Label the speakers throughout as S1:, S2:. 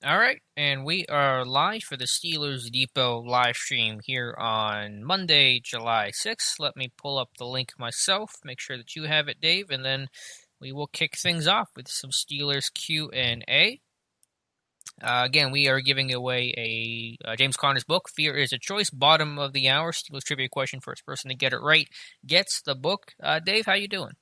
S1: All right, and we are live for the Steelers Depot live stream here on Monday, July 6th. Let me pull up the link myself, make sure that you have it, Dave, and then we will kick things off with some Steelers Q&A. Again, we are giving away a James Conner's book, Fear is a Choice, bottom of the hour. Steelers trivia question, first person to get it right gets the book. Dave, how you doing?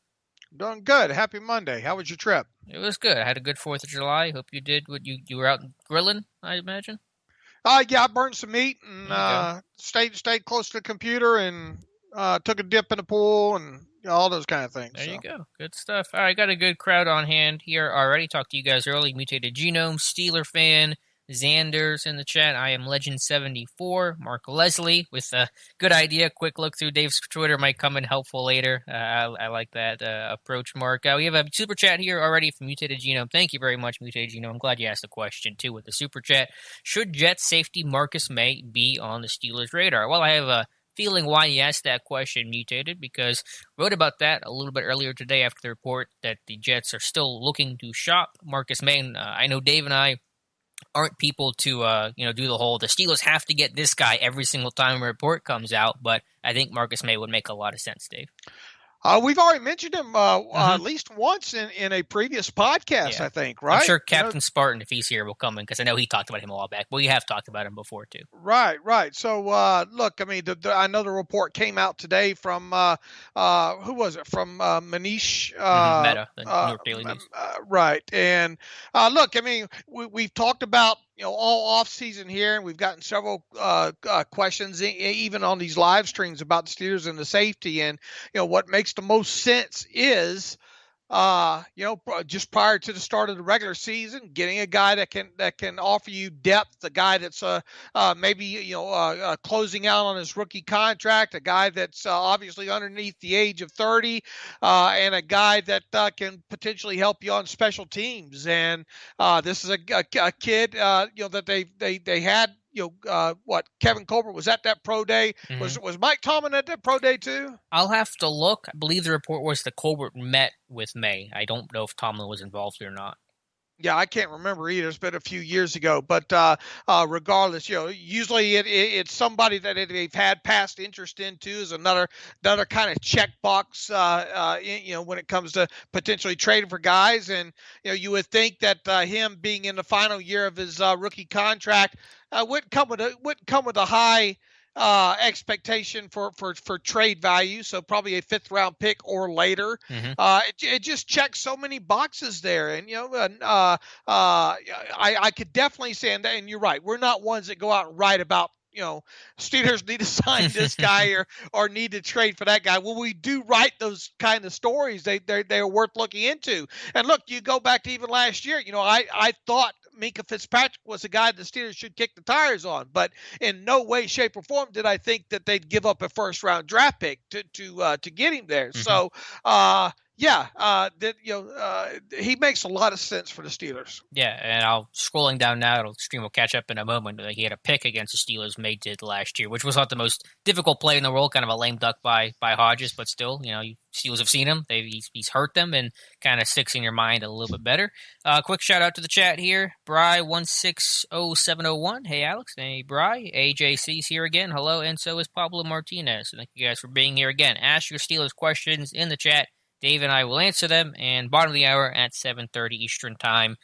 S2: Doing good. Happy Monday. How was your trip?
S1: It was good. I had a good 4th of July. Hope you did what you were out grilling, I imagine.
S2: Yeah, I burned some meat and
S1: There you go.
S2: stayed close to the computer and took a dip in the pool and all those kind of things.
S1: There you
S2: So
S1: go. Good stuff. All right, got a good crowd on hand here already. Talked to you guys early. Mutated Genome, Steeler fan, Xander's in the chat. I am Legend74. Mark Leslie with a good idea. Quick look through Dave's Twitter might come in helpful later. I like that approach, Mark. We have a super chat here already from Mutated Genome. Thank you very much, Mutated Genome. I'm glad you asked the question too with the super chat. Should Jets safety Marcus May be on the Steelers' radar? Well, I have a feeling why he asked that question, Mutated, because wrote about that a little bit earlier today after the report that the Jets are still looking to shop Marcus May. I know Dave and I aren't people to do the Steelers have to get this guy every single time a report comes out, but I think Marcus May would make a lot of sense, Dave.
S2: we've already mentioned him
S1: Mm-hmm.
S2: at least once in a previous podcast,
S1: Yeah.
S2: I think,
S1: I'm
S2: right?
S1: sure Captain Spartan, if he's here, will come in because I know he talked about him a while back. But we have talked about him before, too.
S2: Right. So, look, I mean, I know the report came out today from who was it? From Manish.
S1: Mm-hmm. Meta, the New York Daily News.
S2: Right. And look, I mean, we've talked about all off season here, and we've gotten several questions even on these live streams about the Steelers and the safety, and what makes the most sense is just prior to the start of the regular season, getting a guy that can offer you depth, a guy that's maybe closing out on his rookie contract, a guy that's obviously underneath the age of 30, and a guy that can potentially help you on special teams. And this is a kid, that they had. What Kevin Colbert was at that pro day.
S1: Mm-hmm.
S2: Was Mike Tomlin at that pro day too?
S1: I'll have to look. I believe the report was that Colbert met with May. I don't know if Tomlin was involved or not.
S2: Yeah, I can't remember either. It's been a few years ago, but regardless, usually it's somebody that they've had past interest into is another kind of checkbox. When it comes to potentially trading for guys, and you would think that him being in the final year of his rookie contract wouldn't come with a high expectation for trade value, so probably a fifth round pick or later.
S1: Mm-hmm.
S2: It just checks so many boxes there, and I could definitely say, and you're right, we're not ones that go out and write about Steelers need to sign this guy or need to trade for that guy. When we do write those kind of stories, they're worth looking into. And look, you go back to even last year. I thought Minka Fitzpatrick was a guy the Steelers should kick the tires on, but in no way, shape, or form did I think that they'd give up a first round draft pick to get him there.
S1: Mm-hmm.
S2: So he makes a lot of sense for the Steelers.
S1: Yeah, and I'll scrolling down now. The stream will catch up in a moment. He had a pick against the Steelers. May did last year, which was not the most difficult play in the world. Kind of a lame duck by Hodges, but still, Steelers have seen him. He's hurt them and kind of sticks in your mind a little bit better. Quick shout out to the chat here. Bry160701. Hey Alex. Hey Bry. AJC's here again. Hello, and so is Pablo Martinez. Thank you guys for being here again. Ask your Steelers questions in the chat. Dave and I will answer them, and bottom of the hour at 7:30 Eastern Time,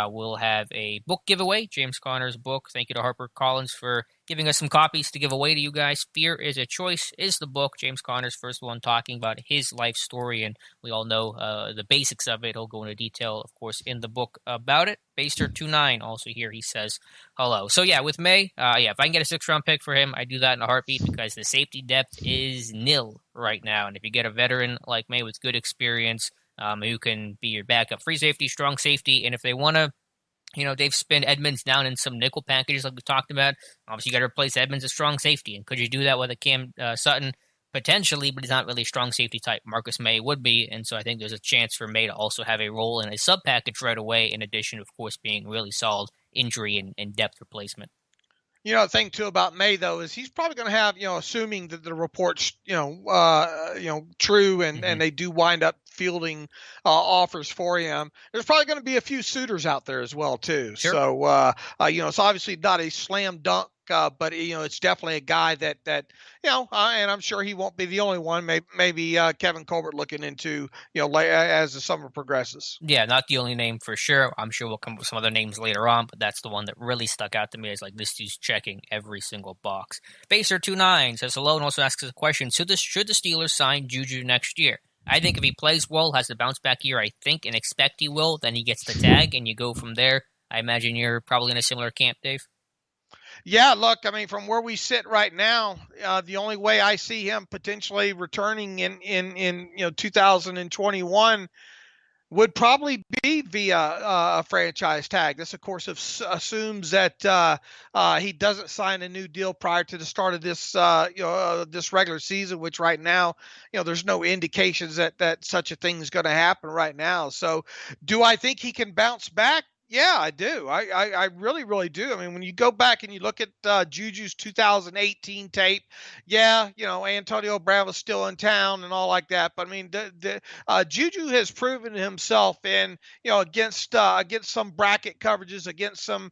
S1: we'll have a book giveaway, James Conner's book. Thank you to HarperCollins for giving us some copies to give away to you guys. Fear is a Choice is the book. James Conner's first one talking about his life story, and we all know the basics of it. He'll go into detail, of course, in the book about it. Baster29 also here. He says hello. So, yeah, with May, if I can get a sixth-round pick for him, I do that in a heartbeat because the safety depth is nil right now. And if you get a veteran like May with good experience, who can be your backup free safety, strong safety, and if they want to they've spin Edmonds down in some nickel packages like we talked about. Obviously, you got to replace Edmonds as strong safety. And could you do that with a Cam Sutton? Potentially, but he's not really a strong safety type. Marcus May would be. And so I think there's a chance for May to also have a role in a sub package right away, in addition, of course, being really solid injury and depth replacement.
S2: The thing too about May though is he's probably going to have, assuming that the report's, true and they do wind up fielding offers for him. There's probably going to be a few suitors out there as well too.
S1: Sure.
S2: So it's obviously not a slam dunk. But it's definitely a guy that and I'm sure he won't be the only one. Maybe Kevin Colbert looking into as the summer progresses.
S1: Yeah, not the only name for sure. I'm sure we'll come up with some other names later on, but that's the one that really stuck out to me as like this dude's checking every single box. Baser29 says hello and also asks us a question: should the Steelers sign Juju next year? I think if he plays well, has the bounce back year, I think and expect he will, then he gets the tag and you go from there. I imagine you're probably in a similar camp, Dave.
S2: Yeah, look, I mean, from where we sit right now, the only way I see him potentially returning in 2021 would probably be via a franchise tag. This, of course, assumes that he doesn't sign a new deal prior to the start of this this regular season, which right now, there's no indications that such a thing is going to happen right now. So, do I think he can bounce back? Yeah, I do. I really, really do. I mean, when you go back and you look at Juju's 2018 tape, yeah, Antonio Brown was still in town and all like that. But I mean, Juju has proven himself in, against some bracket coverages, against some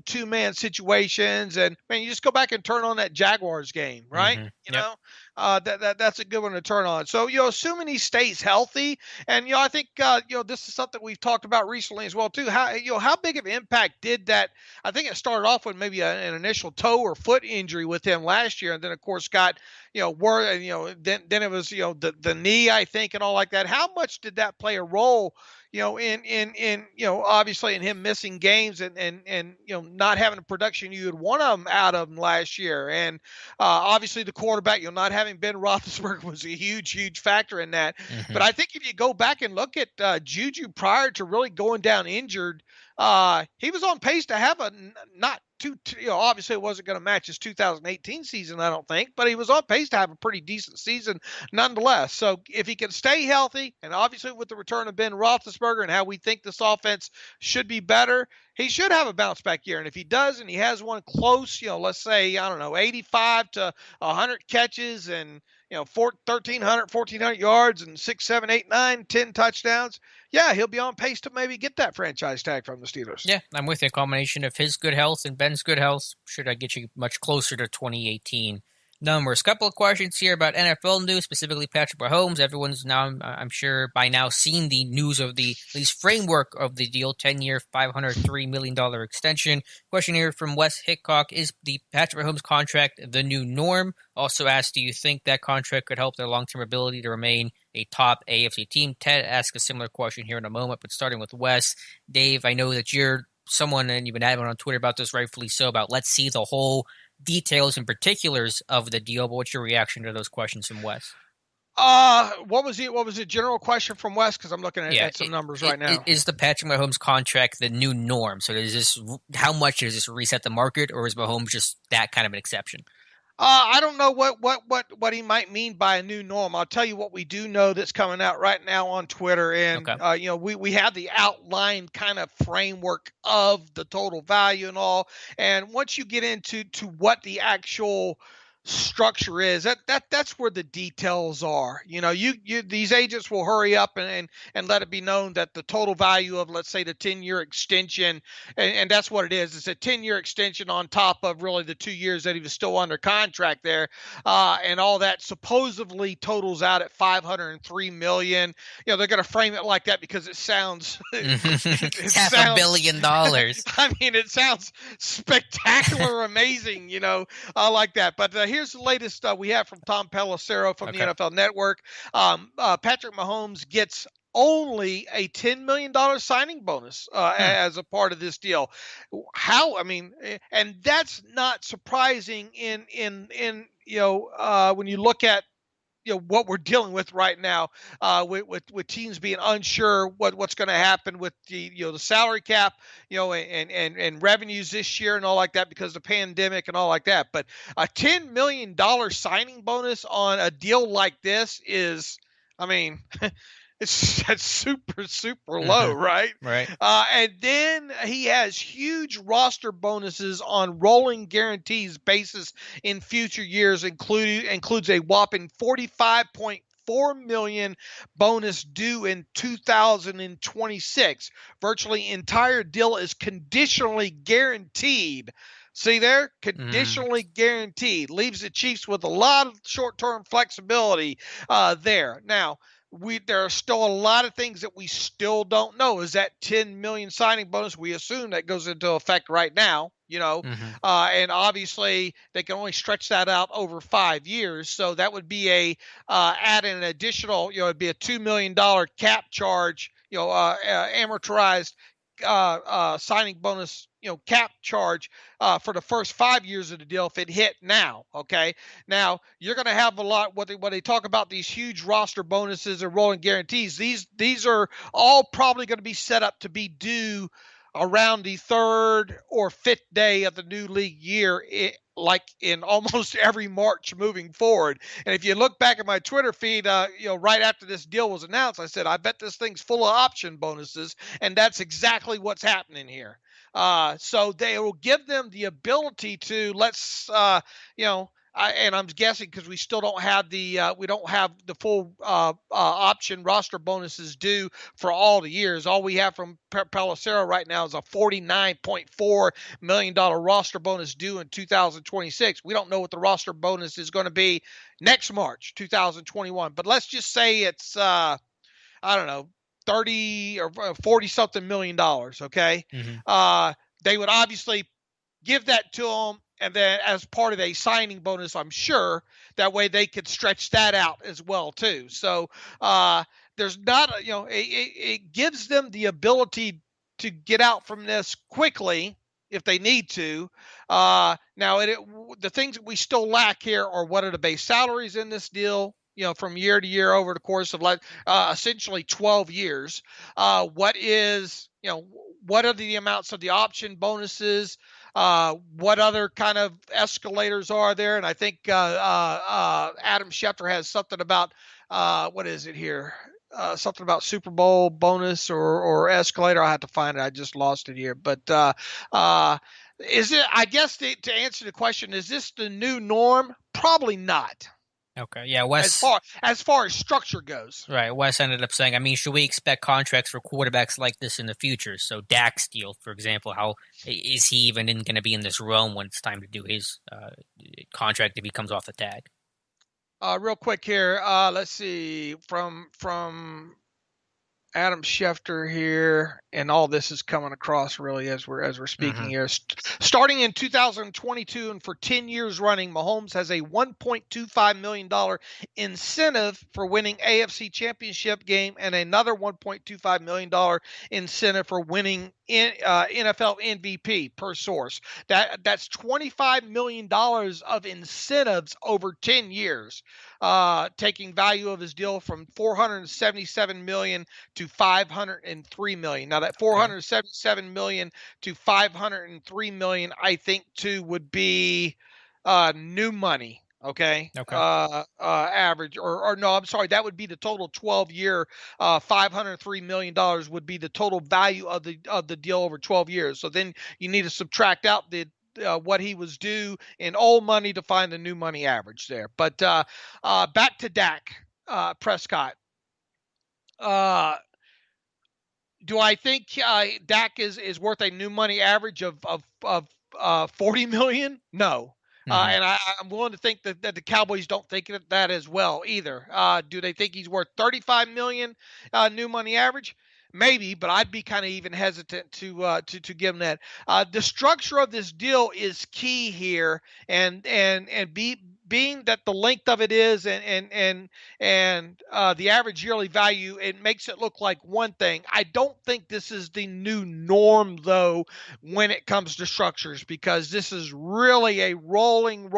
S2: two-man situations. And man, you just go back and turn on that Jaguars game, right?
S1: Mm-hmm.
S2: That's a good one to turn on. So, assuming he stays healthy, and I think this is something we've talked about recently as well too. How big of an impact did that? I think it started off with maybe an initial toe or foot injury with him last year, and then of course got then it was the knee, I think, and all like that. How much did that play a role? In obviously in him missing games and not having the production you would want him out of him last year. And obviously the quarterback, not having Ben Roethlisberger was a huge factor in that.
S1: Mm-hmm.
S2: But I think if you go back and look at Juju prior to really going down injured, he was on pace to have obviously it wasn't going to match his 2018 season, I don't think, but he was on pace to have a pretty decent season nonetheless. So if he can stay healthy, and obviously with the return of Ben Roethlisberger and how we think this offense should be better, he should have a bounce back year. And if he does, and he has one close, let's say, 85 to 100 catches and, 1,1400 yards and 6, 7, 8, 9, 10 touchdowns. Yeah, he'll be on pace to maybe get that franchise tag from the Steelers.
S1: Yeah, I'm with you. A combination of his good health and Ben's good health should get you much closer to 2018 numbers. A couple of questions here about NFL news, specifically Patrick Mahomes. Everyone's now, I'm sure, by now seen the news of the at least framework of the deal, 10-year, $503 million extension. Question here from Wes Hickok: is the Patrick Mahomes contract the new norm? Also asked, do you think that contract could help their long-term ability to remain a top AFC team? Ted asks a similar question here in a moment, but starting with Wes. Dave, I know that you're someone, and you've been having on Twitter about this, rightfully so, about let's see the whole details and particulars of the deal, but what's your reaction to those questions from Wes?
S2: What was the general question from Wes? Because I'm looking at some numbers right now.
S1: Is the Patrick Mahomes contract the new norm? So how much does this reset the market, or is Mahomes just that kind of an exception?
S2: I don't know what he might mean by a new norm. I'll tell you what we do know that's coming out right now on Twitter, and
S1: okay.
S2: We have the outline kind of framework of the total value and all. And once you get into what the actual structure is, that's where the details are. These agents will hurry up and let it be known that the total value of, let's say, the 10-year extension, and that's what it is. It's a 10-year extension on top of really the 2 years that he was still under contract there, and all that supposedly totals out at $503 million. They're going to frame it like that because it sounds
S1: it's $500 million.
S2: I mean, it sounds spectacular, amazing, like that. But here's the latest we have from Tom Pelissero from the NFL Network. Patrick Mahomes gets only a $10 million signing bonus as a part of this deal. And that's not surprising in when you look at what we're dealing with right now, with teams being unsure what's going to happen with the salary cap, and revenues this year and all like that because of the pandemic and all like that. But a $10 million signing bonus on a deal like this is, that's super low, right?
S1: Right.
S2: And then he has huge roster bonuses on rolling guarantees basis in future years, includes a whopping 45.5 $4 million bonus due in 2026. Virtually entire deal is conditionally guaranteed. See there? Conditionally guaranteed. Leaves the Chiefs with a lot of short-term flexibility there. Now, there are still a lot of things that we still don't know. Is that $10 million signing bonus? We assume that goes into effect right now, and obviously they can only stretch that out over 5 years. So that would be add an additional, it'd be a $2 million cap charge, amortized signing bonus, cap charge for the first 5 years of the deal if it hit now. Okay, now you're going to have a lot. What they talk about, these huge roster bonuses and rolling guarantees. These are all probably going to be set up to be due around the third or fifth day of the new league year, like in almost every March moving forward. And if you look back at my Twitter feed, right after this deal was announced, I said, I bet this thing's full of option bonuses. And that's exactly what's happening here. So they will give them the ability to, and I'm guessing because we still don't have the full option roster bonuses due for all the years. All we have from Pelissero right now is a $49.4 million roster bonus due in 2026. We don't know what the roster bonus is going to be next March 2021, but let's just say it's I don't know, 30 or 40 something million dollars. Okay. They would obviously give that to them, and then as part of a signing bonus, I'm sure that way they could stretch that out as well too. So there's not, it gives them the ability to get out from this quickly if they need to. Now, the things that we still lack here are what are the base salaries in this deal, from year to year over the course of essentially 12 years. What are the amounts of the option bonuses? What other kind of escalators are there? And I think Adam Schefter has something about what is it here? Something about Superbowl bonus or escalator. I have to find it. I just lost it here. But is it? I guess to answer the question, is this the new norm? Probably not.
S1: Okay, yeah, Wes.
S2: As far as structure goes,
S1: right. Wes ended up saying, should we expect contracts for quarterbacks like this in the future? So Dak's deal, for example, how is he even going to be in this realm when it's time to do his contract if he comes off the tag?
S2: Real quick here, let's see from Adam Schefter here, and all this is coming across really as we're speaking here. Starting in 2022 and for 10 years running, Mahomes has a $1.25 million incentive for winning AFC Championship game and another $1.25 million incentive for winning NFL MVP per source. That's $25 million of incentives over 10 years, taking value of his deal from $477 million to $503 million. Now that $477 million to $503 million, I think too would be new money. Okay. Average or no, I'm sorry. That would be the total 12-year, $503 million would be the total value of the deal over 12 years. So then you need to subtract out the what he was due in old money to find the new money average there. But back to Dak Prescott. Do I think Dak is worth a new money average of $40 million? No. And I'm willing to think that the Cowboys don't think that as well either. Do they think he's worth $35 million new money average? Maybe, but I'd be kind of even hesitant to give him that. The structure of this deal is key here, and being that the length of it is and the average yearly value, it makes it look like one thing. I don't think this is the new norm though when it comes to structures, because this is really a rolling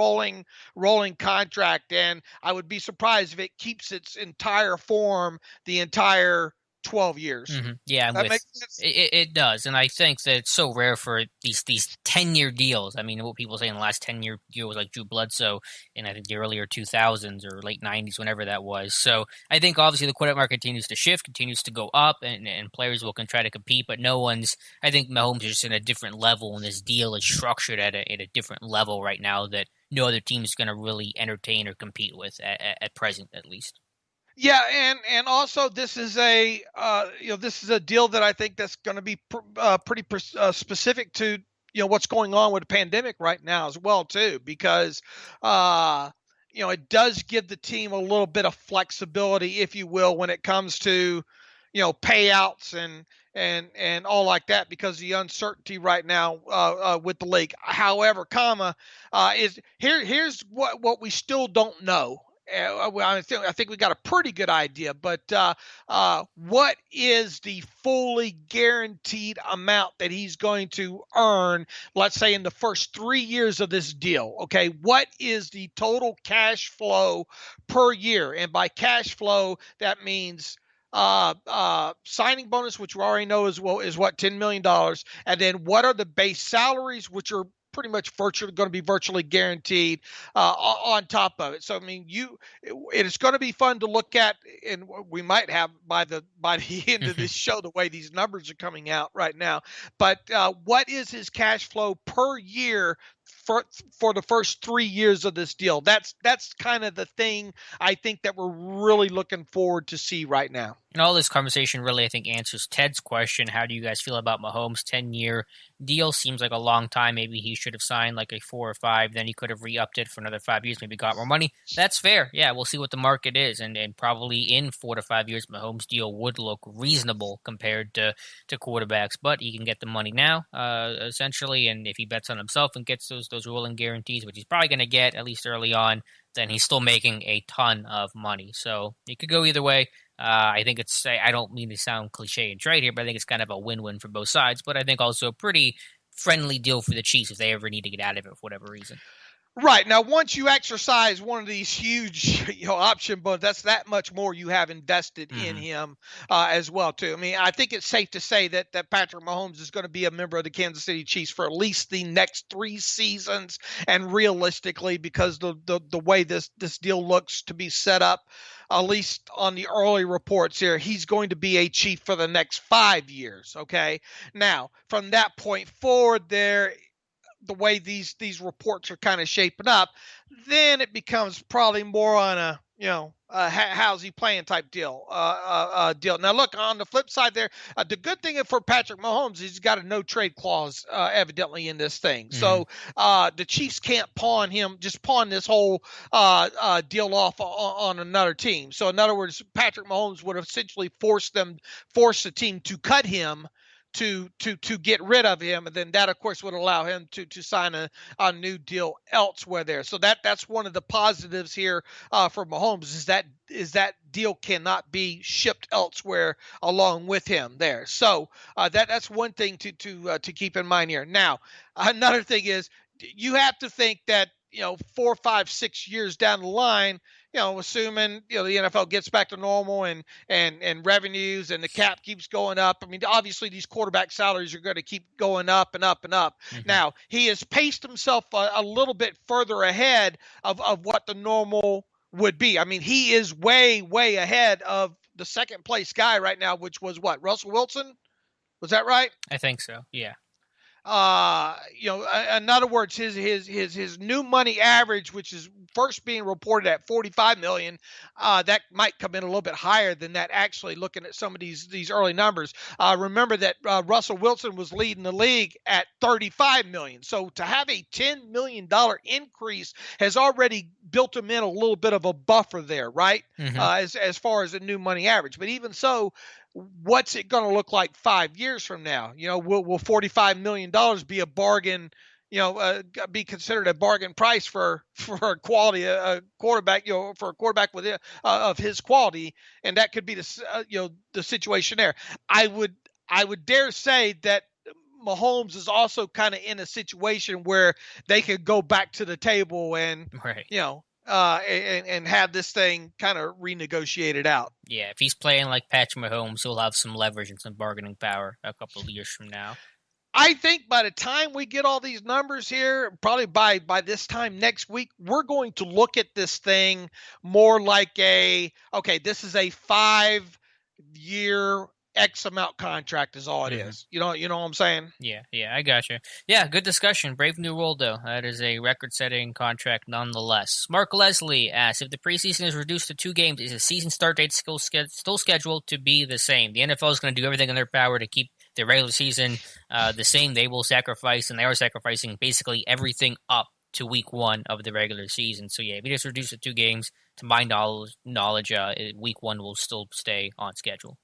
S2: contract, and I would be surprised if it keeps its entire form the entire 12 years.
S1: Yeah,
S2: that makes sense?
S1: It does, and I think that it's so rare for these 10-year deals. What people say in the last 10-year deal was like Drew Bledsoe in I think the earlier 2000s or late 90s, whenever that was. So I think obviously the quarterback market continues to shift, continues to go up, and players will try to compete, but I think Mahomes is just in a different level, and this deal is structured at a different level right now that no other team is going to really entertain or compete with at present, at least.
S2: Yeah, and also this is a this is a deal that I think that's going to be pretty specific to what's going on with the pandemic right now as well too, because uh, it does give the team a little bit of flexibility, if you will, when it comes to payouts and all like that, because the uncertainty right now with the league. However, is here's what we still don't know. Well, I think we got a pretty good idea, but what is the fully guaranteed amount that he's going to earn, let's say in the first 3 years of this deal? Okay, what is the total cash flow per year? And by cash flow, that means signing bonus, which we already know is what, $10 million, and then what are the base salaries, which are pretty much virtually going to be virtually guaranteed on top of it. So I mean, it's going to be fun to look at, and we might have by the end of this show the way these numbers are coming out right now. But what is his cash flow per year for the first 3 years of this deal? That's kind of the thing I think that we're really looking forward to see right now.
S1: And all this conversation really, I think, answers Ted's question. How do you guys feel about Mahomes' 10-year deal? Seems like a long time. Maybe he should have signed like a 4 or 5. Then he could have re-upped it for another 5 years, maybe got more money. That's fair. Yeah, we'll see what the market is. And probably in 4 to 5 years, Mahomes' deal would look reasonable compared to quarterbacks. But he can get the money now, essentially. And if he bets on himself and gets those rolling guarantees, which he's probably going to get, at least early on, then he's still making a ton of money. So it could go either way. I think I don't mean to sound cliche and trite here, but I think it's kind of a win-win for both sides. But I think also a pretty friendly deal for the Chiefs if they ever need to get out of it for whatever reason.
S2: Right. Now, once you exercise one of these huge, option bonds, that's that much more you have invested in him as well, too. I mean, I think it's safe to say that Patrick Mahomes is going to be a member of the Kansas City Chiefs for at least the next 3 seasons. And realistically, because the way this deal looks to be set up, at least on the early reports here, he's going to be a Chief for the next 5 years. Okay. Now, from that point forward the way these reports are kind of shaping up, then it becomes probably more on a how's he playing type deal. Now, look, on the flip side there, the good thing for Patrick Mahomes is he's got a no trade clause evidently in this thing. So the Chiefs can't pawn this whole deal off on another team. So in other words, Patrick Mahomes would essentially force the team to cut him to get rid of him, and then that of course would allow him to sign a new deal elsewhere there. So that's one of the positives here for Mahomes is that deal cannot be shipped elsewhere along with him there. So that's one thing to keep in mind here. Now, another thing is you have to think that 4, 5, 6 years down the line, assuming the NFL gets back to normal and revenues and the cap keeps going up. I mean, obviously these quarterback salaries are going to keep going up and up and up. Now, he has paced himself a little bit further ahead of what the normal would be. I mean, he is way ahead of the second place guy right now, which was what, Russell Wilson? Was that right?
S1: I think so. Yeah.
S2: In other words, his new money average, which is first being reported at 45 million, that might come in a little bit higher than that. Actually, looking at some of these early numbers, remember that Russell Wilson was leading the league at 35 million. So to have a $10 million increase has already built him in a little bit of a buffer there, right? As far as the new money average, but even so, what's it going to look like 5 years from now? Will $45 million be a bargain? Be considered a bargain price for a quality quarterback? For a quarterback with of his quality, and that could be the situation there. I would dare say that Mahomes is also kind of in a situation where they could go back to the table and and have this thing kind of renegotiated out.
S1: Yeah, if he's playing like Patrick Mahomes, he'll have some leverage and some bargaining power a couple of years from now.
S2: I think by the time we get all these numbers here, probably by this time next week, we're going to look at this thing more like this is a 5-year X amount contract is all it is. You know what I'm saying?
S1: Yeah, I gotcha. Yeah, good discussion. Brave new world, though. That is a record-setting contract nonetheless. Mark Leslie asks, if the preseason is reduced to 2 games, is the season start date still scheduled to be the same? The NFL is going to do everything in their power to keep the regular season the same. They will sacrifice, and they are sacrificing basically everything up to week 1 of the regular season. So yeah, if you just reduce it to 2 games, to my knowledge, week 1 will still stay on schedule.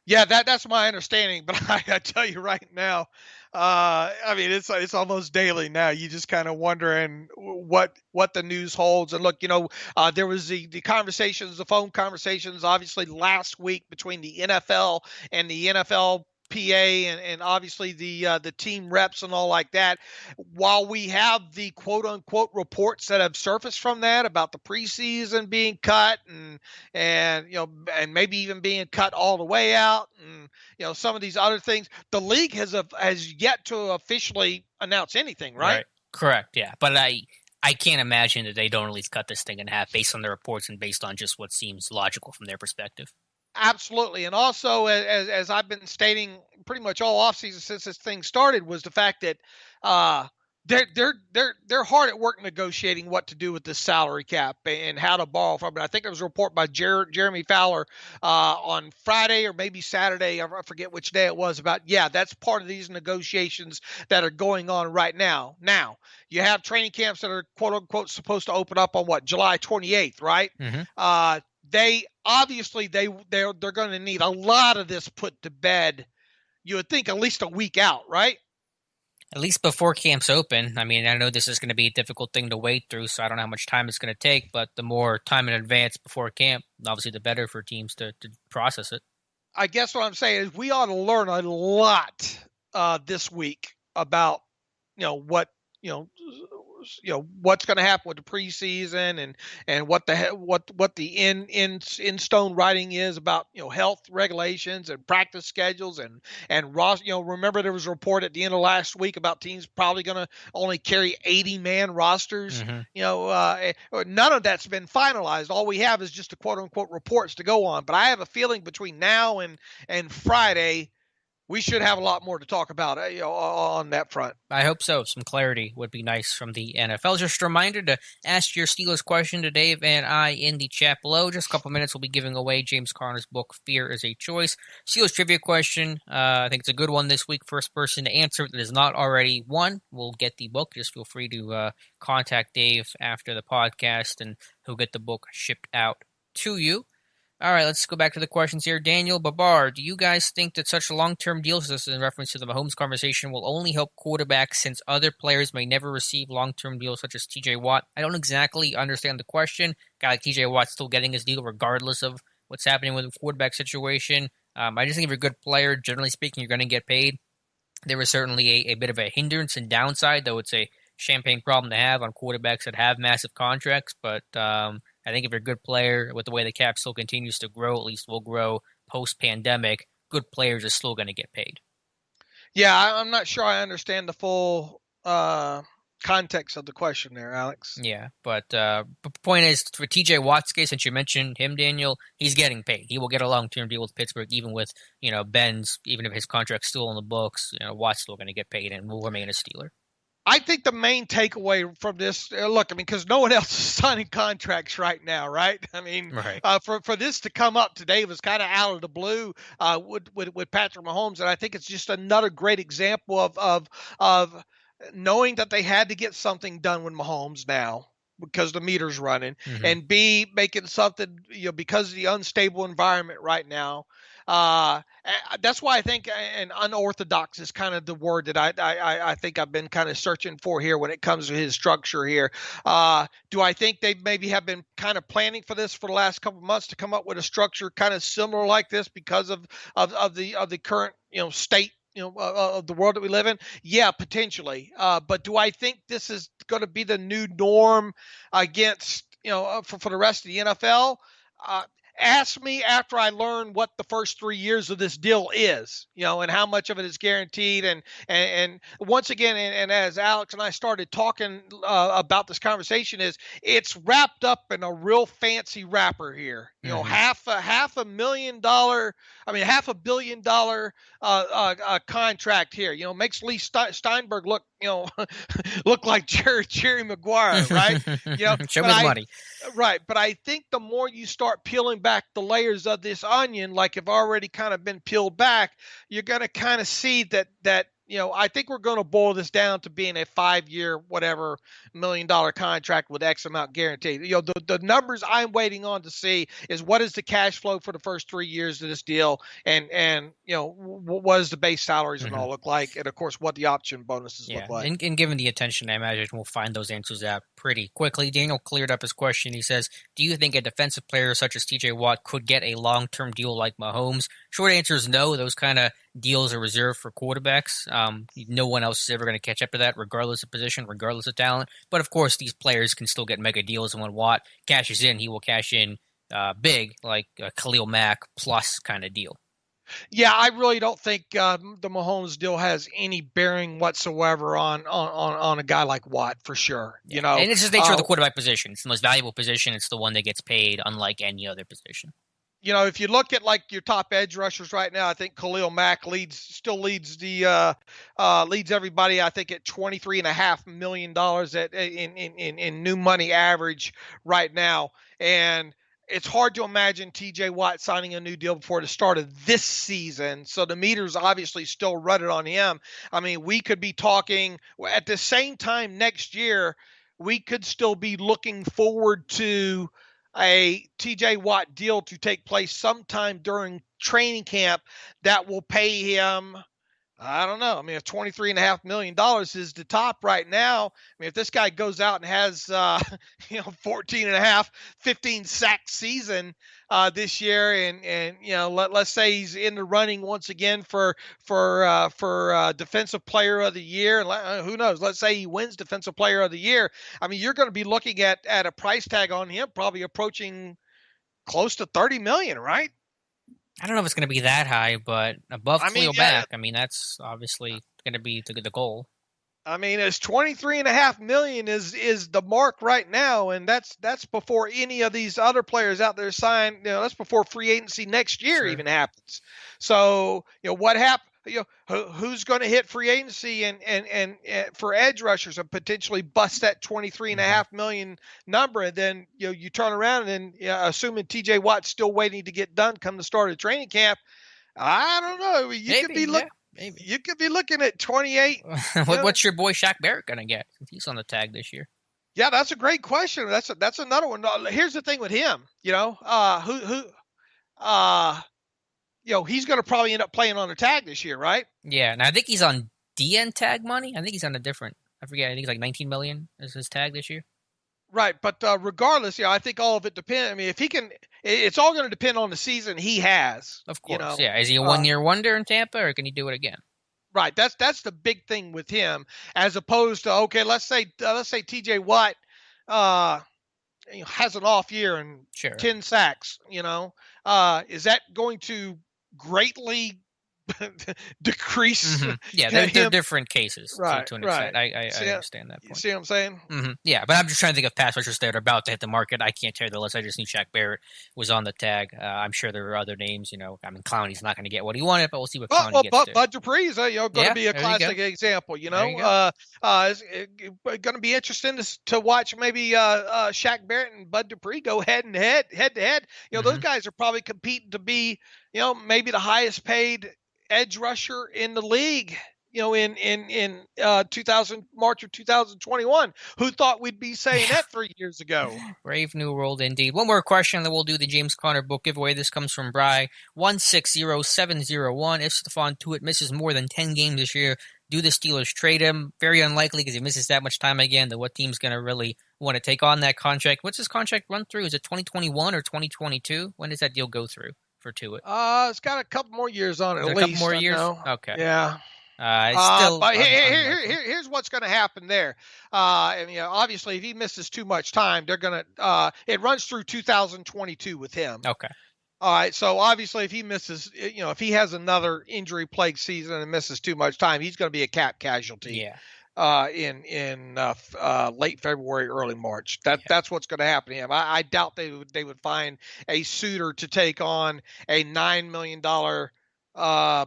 S2: Yeah, that's my understanding. But I tell you right now, I mean, it's almost daily now. You just kind of wondering what the news holds. And look, there was the conversations, the phone conversations, obviously last week between the NFL and the NFL. PA and obviously the team reps and all like that. While we have the quote unquote reports that have surfaced from that about the preseason being cut and maybe even being cut all the way out and some of these other things, the league has yet to officially announce anything, right?
S1: Correct. Yeah, but I can't imagine that they don't at least cut this thing in half based on the reports and based on just what seems logical from their perspective.
S2: Absolutely. And also, as I've been stating pretty much all offseason since this thing started, was the fact that they're hard at work negotiating what to do with this salary cap and how to borrow from it. I think there was a report by Jeremy Fowler on Friday or maybe Saturday, I forget which day it was, about, that's part of these negotiations that are going on right now. Now, you have training camps that are quote unquote supposed to open up on July 28th, right?
S1: Mm-hmm.
S2: They obviously they're going to need a lot of this put to bed. You would think at least a week out, right?
S1: At least before camps open. I mean, I know this is going to be a difficult thing to wade through, so I don't know how much time it's going to take, but the more time in advance before camp, obviously the better for teams to process it.
S2: I guess what I'm saying is we ought to learn a lot this week about what's going to happen with the preseason and what the in stone writing is about health regulations and practice schedules and Ross. Remember there was a report at the end of last week about teams probably going to only carry 80-man rosters.
S1: Mm-hmm.
S2: None of that's been finalized. All we have is just the quote unquote reports to go on. But I have a feeling between now and Friday, we should have a lot more to talk about on that front.
S1: I hope so. Some clarity would be nice from the NFL. Just a reminder to ask your Steelers question to Dave and I in the chat below. Just a couple minutes, we'll be giving away James Conner's book, Fear is a Choice. Steelers trivia question. I think it's a good one this week. First person to answer that is not already won will get the book. Just feel free to contact Dave after the podcast, and he'll get the book shipped out to you. All right, let's go back to the questions here. Daniel Babar, do you guys think that such long-term deals, this is in reference to the Mahomes conversation, will only help quarterbacks since other players may never receive long-term deals such as TJ Watt? I don't exactly understand the question. A guy like TJ Watt's still getting his deal regardless of what's happening with the quarterback situation. I just think if you're a good player, generally speaking, you're going to get paid. There is certainly a bit of a hindrance and downside, though it's a champagne problem to have on quarterbacks that have massive contracts, but I think if you're a good player, with the way the cap still continues to grow, at least will grow post-pandemic, good players are still going to get paid.
S2: Yeah, I'm not sure I understand the full context of the question there, Alex.
S1: Yeah, but the point is, for TJ Watt's case, since you mentioned him, Daniel, he's getting paid. He will get a long-term deal with Pittsburgh, even with Ben's, even if his contract's still on the books, Watt's still going to get paid and will remain a Steeler.
S2: I think the main takeaway from this, because no one else is signing contracts right now, right? I mean,
S1: right.
S2: For this to come up today was kind of out of the blue with Patrick Mahomes, and I think it's just another great example of knowing that they had to get something done with Mahomes now because the meter's running, and B, making something because of the unstable environment right now. That's why I think and unorthodox is kind of the word that I think I've been kind of searching for here when it comes to his structure here. Do I think they maybe have been kind of planning for this for the last couple of months to come up with a structure kind of similar like this because of the current state of the world that we live in? Yeah, potentially. But do I think this is going to be the new norm against for the rest of the NFL? Ask me after I learn what the first 3 years of this deal is, and how much of it is guaranteed. And once again, and as Alex and I started talking about this conversation, it's wrapped up in a real fancy wrapper here. half a million dollar, half $1 billion contract here. Makes Lee Steinberg look, look like Jerry Maguire, right?
S1: Show
S2: but
S1: me the money.
S2: Right, but I think the more you start peeling back the layers of this onion, like have already kind of been peeled back, you're going to kind of see that I think we're going to boil this down to being a 5-year, whatever, $1 million contract with X amount guaranteed. The numbers I'm waiting on to see is what is the cash flow for the first 3 years of this deal, and what does the base salaries and all look like, and of course what the option bonuses look like.
S1: And given the attention, I imagine we'll find those answers out pretty quickly. Daniel cleared up his question. He says, "Do you think a defensive player such as T.J. Watt could get a long-term deal like Mahomes?" Short answer is no. Those kind of deals are reserved for quarterbacks. No one else is ever going to catch up to that, regardless of position, regardless of talent. But of course, these players can still get mega deals, and when Watt cashes in, he will cash in big, like a Khalil Mack plus kind of deal.
S2: Yeah, I really don't think the Mahomes deal has any bearing whatsoever on a guy like Watt, for sure.
S1: And it's just the nature of the quarterback position. It's the most valuable position. It's the one that gets paid, unlike any other position.
S2: If you look at like your top edge rushers right now, I think Khalil Mack leads everybody. I think at $23.5 million in new money average right now, and it's hard to imagine T.J. Watt signing a new deal before the start of this season. So the meter's obviously still running on him. We could be talking at the same time next year. We could still be looking forward to a T.J. Watt deal to take place sometime during training camp that will pay him, I don't know. If $23.5 million is the top right now, if this guy goes out and has, 14.5, 15 sack season this year, and let's say he's in the running once again for defensive player of the year. Who knows? Let's say he wins defensive player of the year. You're going to be looking at a price tag on him probably approaching close to $30 million, right?
S1: I don't know if it's going to be that high, but above Khalil Mack, that's obviously going to be the goal.
S2: It's $23.5 million is the mark right now, and that's before any of these other players out there sign. That's before free agency next year even happens. So what happened? Who's going to hit free agency and for edge rushers and potentially bust that $23.5 million number, and then you turn around and assuming T.J. Watt's still waiting to get done come the start of training camp, I don't know. You could be looking at 28.
S1: What's your boy Shaq Barrett going to get? He's on the tag this year.
S2: Yeah, that's a great question. That's another one. Here's the thing with him. He's going to probably end up playing on the tag this year, right?
S1: Yeah, and I think he's on DN tag money. I think he's on a different. I forget. I think it's like $19 million is his tag this year.
S2: Right, but regardless, I think all of it depends. If he can, it's all going to depend on the season he has.
S1: Of course, yeah. Is he a one-year wonder in Tampa, or can he do it again?
S2: Right, that's the big thing with him, as opposed to let's say T.J. Watt has an off year and 10 sacks. Is that going to greatly decrease?
S1: Yeah, they're different cases.
S2: Right,
S1: to an extent. I understand that point.
S2: You see what I'm saying?
S1: Yeah, but I'm just trying to think of pass rushers that are about to hit the market. I can't tell you the list. I just knew Shaq Barrett was on the tag. I'm sure there are other names. Clowney's not going to get what he wanted, but we'll see what Clowney gets.
S2: Bud Dupree's going to be a classic example. It's going to be interesting to watch maybe Shaq Barrett and Bud Dupree go head to head. Those guys are probably competing to be maybe the highest paid edge rusher in the league, in March of 2021. Who thought we'd be saying that 3 years ago?
S1: Brave new world indeed. One more question, then we'll do the James Conner book giveaway. This comes from Bry 160701. If Stephon Tuitt misses more than 10 games this year, do the Steelers trade him? Very unlikely, because he misses that much time again. Then what team's going to really want to take on that contract? What's his contract run through? Is it 2021 or 2022? When does that deal go through for Tuitt?
S2: It's got a couple more years on it.
S1: A couple more years? Okay.
S2: Yeah. But here's what's going to happen there. Obviously, if he misses too much time, they're going to. It runs through 2022 with him.
S1: Okay.
S2: All right. So obviously, if he misses, if he has another injury-plagued season and misses too much time, he's going to be a cap casualty.
S1: Yeah.
S2: in late February, early March. That's what's going to happen to him. I doubt they would find a suitor to take on a $9 million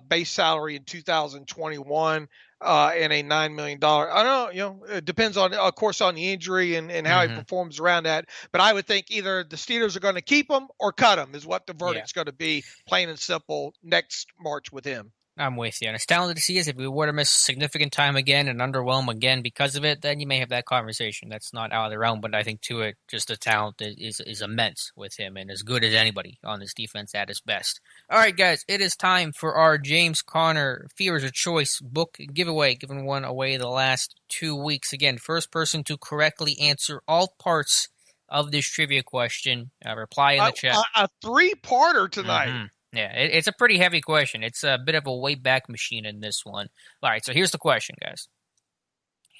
S2: base salary in 2021. And a $9 million. I don't know. It depends on, of course, on the injury and how he performs around that. But I would think either the Steelers are going to keep him or cut him is what the verdict's going to be, plain and simple, next March with him.
S1: I'm with you. And it's talented to see us. If we were to miss significant time again and underwhelm again because of it, then you may have that conversation. That's not out of the realm, but I think to it, just the talent is immense with him and as good as anybody on this defense at his best. All right, guys, it is time for our James Conner Fear is a Choice book giveaway, giving one away the last 2 weeks. Again, first person to correctly answer all parts of this trivia question, reply in the chat.
S2: A three-parter tonight.
S1: Mm-hmm. Yeah, it's a pretty heavy question. It's a bit of a way-back machine in this one. All right, so here's the question, guys.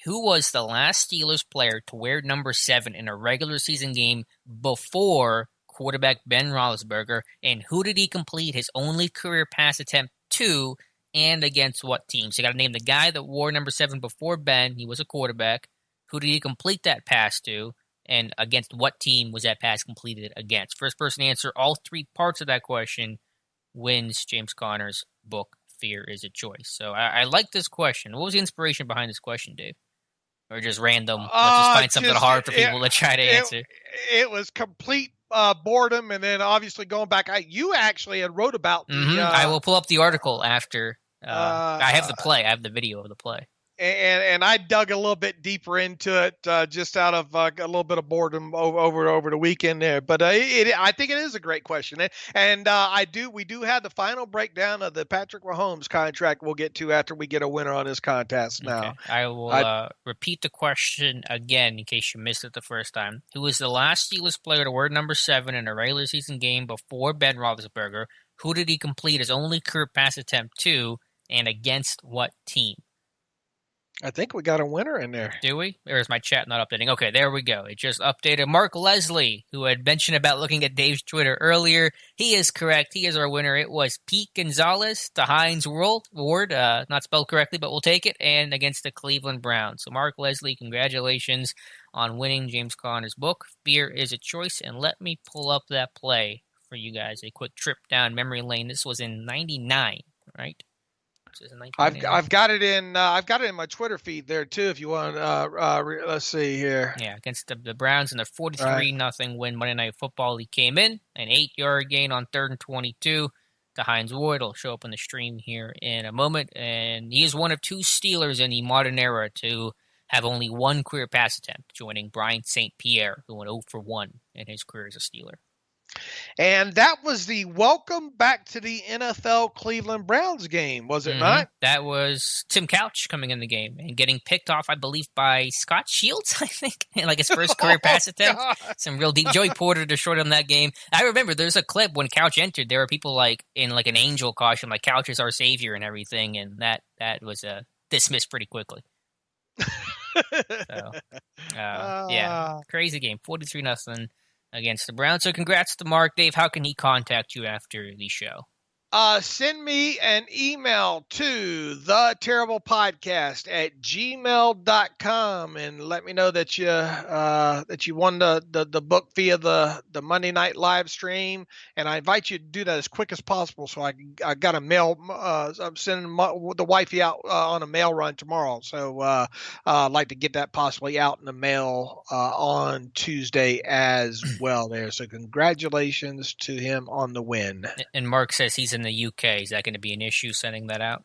S1: Who was the last Steelers player to wear number 7 in a regular season game before quarterback Ben Roethlisberger, and who did he complete his only career pass attempt to, and against what team? So you got to name the guy that wore number 7 before Ben. He was a quarterback. Who did he complete that pass to, and against what team was that pass completed against? First person to answer all 3 parts of that question wins James Conner's book, Fear is a Choice. So I like this question. What was the inspiration behind this question, Dave? Or just random? Let's just find something hard for people to try to answer.
S2: It was complete boredom, and then obviously going back, you actually had wrote about the...
S1: I will pull up the article after. I have the play. I have the video of the play.
S2: And I dug a little bit deeper into it just out of a little bit of boredom over the weekend there. But I think it is a great question, and we do have the final breakdown of the Patrick Mahomes contract. We'll get to after we get a winner on this contest. Now
S1: okay. I will repeat the question again in case you missed it the first time. Who was the last Steelers player to wear number 7 in a regular season game before Ben Roethlisberger? Who did he complete his only career pass attempt to, and against what team?
S2: I think we got a winner in there.
S1: Do we? Or is my chat not updating? Okay, there we go. It just updated. Mark Leslie, who had mentioned about looking at Dave's Twitter earlier. He is correct. He is our winner. It was Pete Gonzalez to Heinz Ward. Not spelled correctly, but we'll take it. And against the Cleveland Browns. So Mark Leslie, congratulations on winning James Conner's book, Fear is a Choice. And let me pull up that play for you guys. A quick trip down memory lane. This was in 99, right?
S2: I've got it in my Twitter feed there too. If you want, let's see here.
S1: Yeah, against the Browns in the 43-0 win Monday Night Football. He came in an 8-yard gain on 3rd and 22 to Heinz Ward. It'll show up on the stream here in a moment. And he is one of 2 Steelers in the modern era to have only 1 career pass attempt, joining Brian St. Pierre, who went 0 for 1 in his career as a Steeler.
S2: And that was the welcome back to the NFL Cleveland Browns game, was it not?
S1: That was Tim Couch coming in the game and getting picked off, I believe, by Scott Shields, I think, like his first career pass attempt. Some real deep. Joey Porter destroyed him that game. I remember there's a clip when Couch entered. There were people like in like an angel costume, like Couch is our savior and everything, and that was dismissed pretty quickly. So, yeah, crazy game, 43-0. Against the Browns. So congrats to Mark. Dave, how can he contact you after the show?
S2: Send me an email to theterriblepodcast@gmail.com and let me know that you won the book via the Monday night live stream, and I invite you to do that as quick as possible. So I got a mail. I'm sending the wifey out on a mail run tomorrow, so I'd like to get that possibly out in the mail on Tuesday as well. There, so congratulations to him on the win.
S1: And Mark says he's in the UK. Is that going to be an issue sending that out?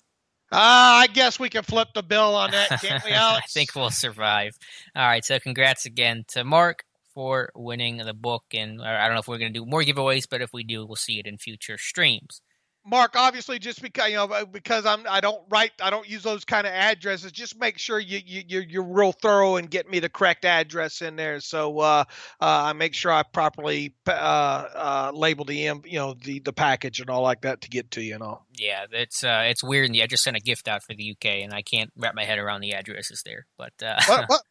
S2: I guess we can flip the bill on that, can't we, Alex?
S1: I think we'll survive. All right, so congrats again to Mark for winning the book. And I don't know if we're going to do more giveaways, but if we do, we'll see it in future streams.
S2: Mark, obviously, just because I don't use those kind of addresses. Just make sure you're real thorough and get me the correct address in there. So I make sure I properly label the package and all like that to get to you and all.
S1: Yeah, it's weird. I just sent a gift out for the UK, and I can't wrap my head around the addresses there. But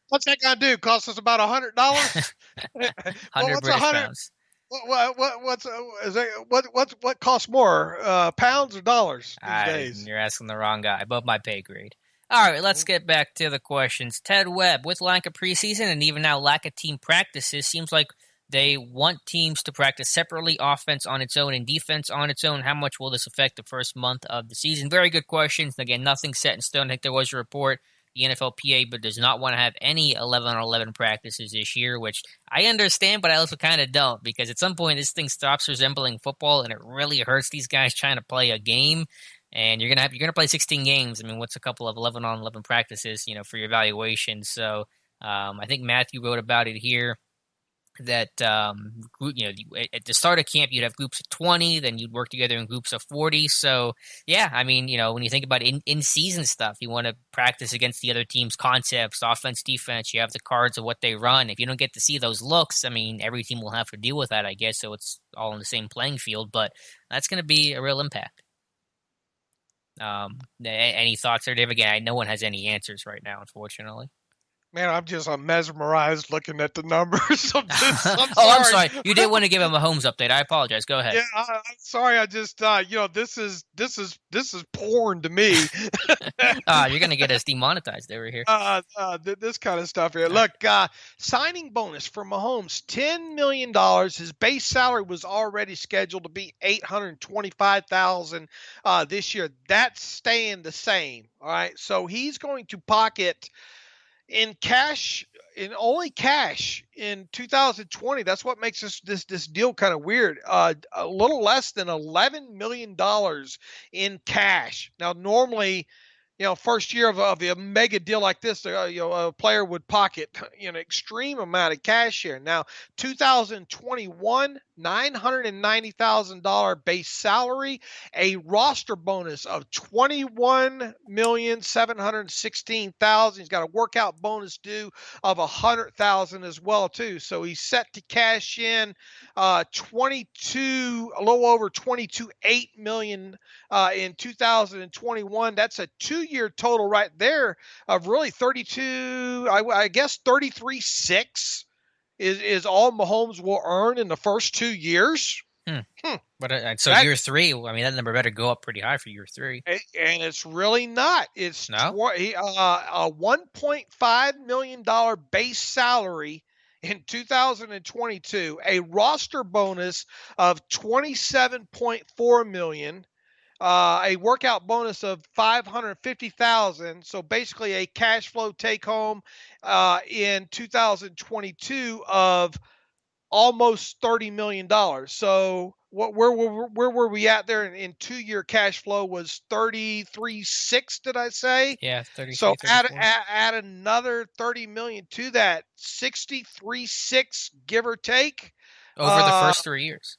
S2: what's that gonna do? Cost us about $100.
S1: 100 British pounds.
S2: What costs more, pounds or dollars these days?
S1: You're asking the wrong guy. Above my pay grade. All right, let's get back to the questions. Ted Webb, with lack of preseason and even now lack of team practices, seems like they want teams to practice separately, offense on its own and defense on its own. How much will this affect the first month of the season? Very good questions. Again, nothing set in stone. I think there was a report the NFLPA but does not want to have any 11-on-11 practices this year, which I understand, but I also kind of don't, because at some point this thing stops resembling football and it really hurts these guys trying to play a game. And you're gonna play 16 games. I mean, what's a couple of 11-on-11 practices, for your evaluation? So I think Matthew wrote about it here that at the start of camp you'd have groups of 20, then you'd work together in groups of 40. So yeah, I mean, when you think about in-season stuff, you want to practice against the other team's concepts, offense, defense. You have the cards of what they run. If you don't get to see those looks, I mean, every team will have to deal with that, I guess. So it's all on the same playing field, but that's going to be a real impact. Any thoughts there, Dave? Again, no one has any answers right now, unfortunately.
S2: Man, I'm mesmerized looking at the numbers of this.
S1: I'm sorry. You did want to give him a Mahomes update. I apologize. Go ahead.
S2: Yeah, I'm sorry. I just, this is porn to me.
S1: You're gonna get us demonetized over here.
S2: This kind of stuff here. Look, signing bonus for Mahomes, $10 million. His base salary was already scheduled to be $825,000 this year. That's staying the same. All right, so he's going to pocket in only cash in 2020. That's what makes this deal kind of weird. A little less than $11 million in cash. Now, normally, first year of a mega deal like this, a player would pocket an extreme amount of cash here. Now, 2021, $990,000 base salary, a roster bonus of $21,716,000. He's got a workout bonus due of $100,000 as well too. So he's set to cash in a little over $22.8 million in 2021. That's a 2-year total right there of really 32. I guess 33.6 is all Mahomes will earn in the first 2 years.
S1: But so year 3, I mean, that number better go up pretty high for year 3.
S2: And it's really not. It's a $1.5 million base salary in 2022, a roster bonus of $27.4 million. A workout bonus of $550,000. So basically a cash flow take home in 2022 of almost $30 million. So where were we at there in 2-year cash flow was 33.6, did I say?
S1: Yeah, 33.
S2: So add another 30 million to that, 63.6 give or take
S1: over the first 3 years.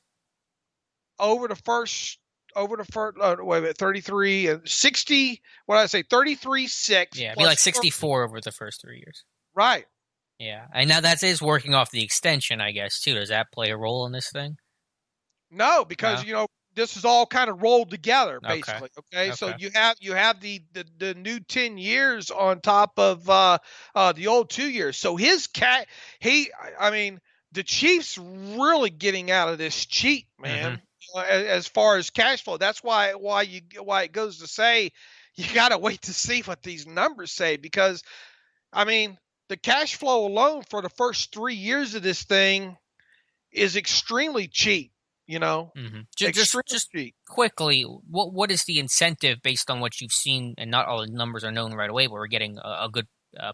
S2: Over the first, wait a minute, 33 and 60. What did I say? 33.6.
S1: Yeah, it'd be like 64 over the first 3 years.
S2: Right.
S1: Yeah, and now that is working off the extension, I guess, too. Does that play a role in this thing?
S2: No, because this is all kind of rolled together, basically. Okay. So you have the new 10 years on top of the old 2 years. So the Chiefs really getting out of this cheap, man. Mm-hmm. As far as cash flow, that's why it goes to say you got to wait to see what these numbers say, because I mean the cash flow alone for the first 3 years of this thing is extremely cheap.
S1: Mm-hmm. Just quickly, what is the incentive based on what you've seen? And not all the numbers are known right away, but we're getting a good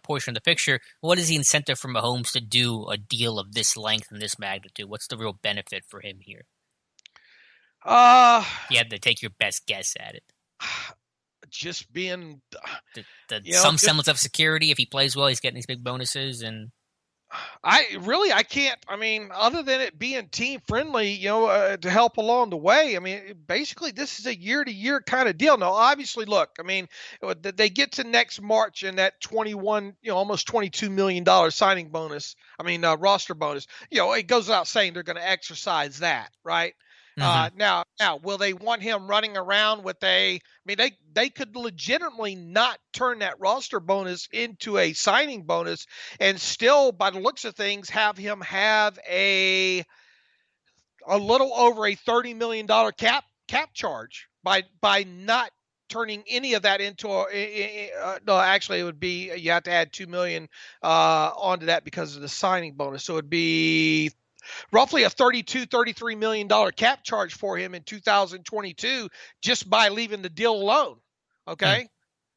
S1: portion of the picture. What is the incentive for Mahomes to do a deal of this length and this magnitude? What's the real benefit for him here? You had to take your best guess at it.
S2: Just being
S1: some semblance of security. If he plays well, he's getting these big bonuses, and
S2: I can't. I mean, other than it being team friendly, to help along the way. I mean, basically, this is a year-to-year kind of deal. Now, obviously, look. I mean, they get to next March and that almost $22 million signing bonus. I mean, roster bonus. It goes without saying they're going to exercise that, right? Mm-hmm. Now, will they want him running around with they could legitimately not turn that roster bonus into a signing bonus and still, by the looks of things, have him have a little over a $30 million cap charge by not turning any of that into no, actually it would be, you have to add 2 million onto that because of the signing bonus. So it'd be roughly a $33 million cap charge for him in 2022 just by leaving the deal alone. Okay.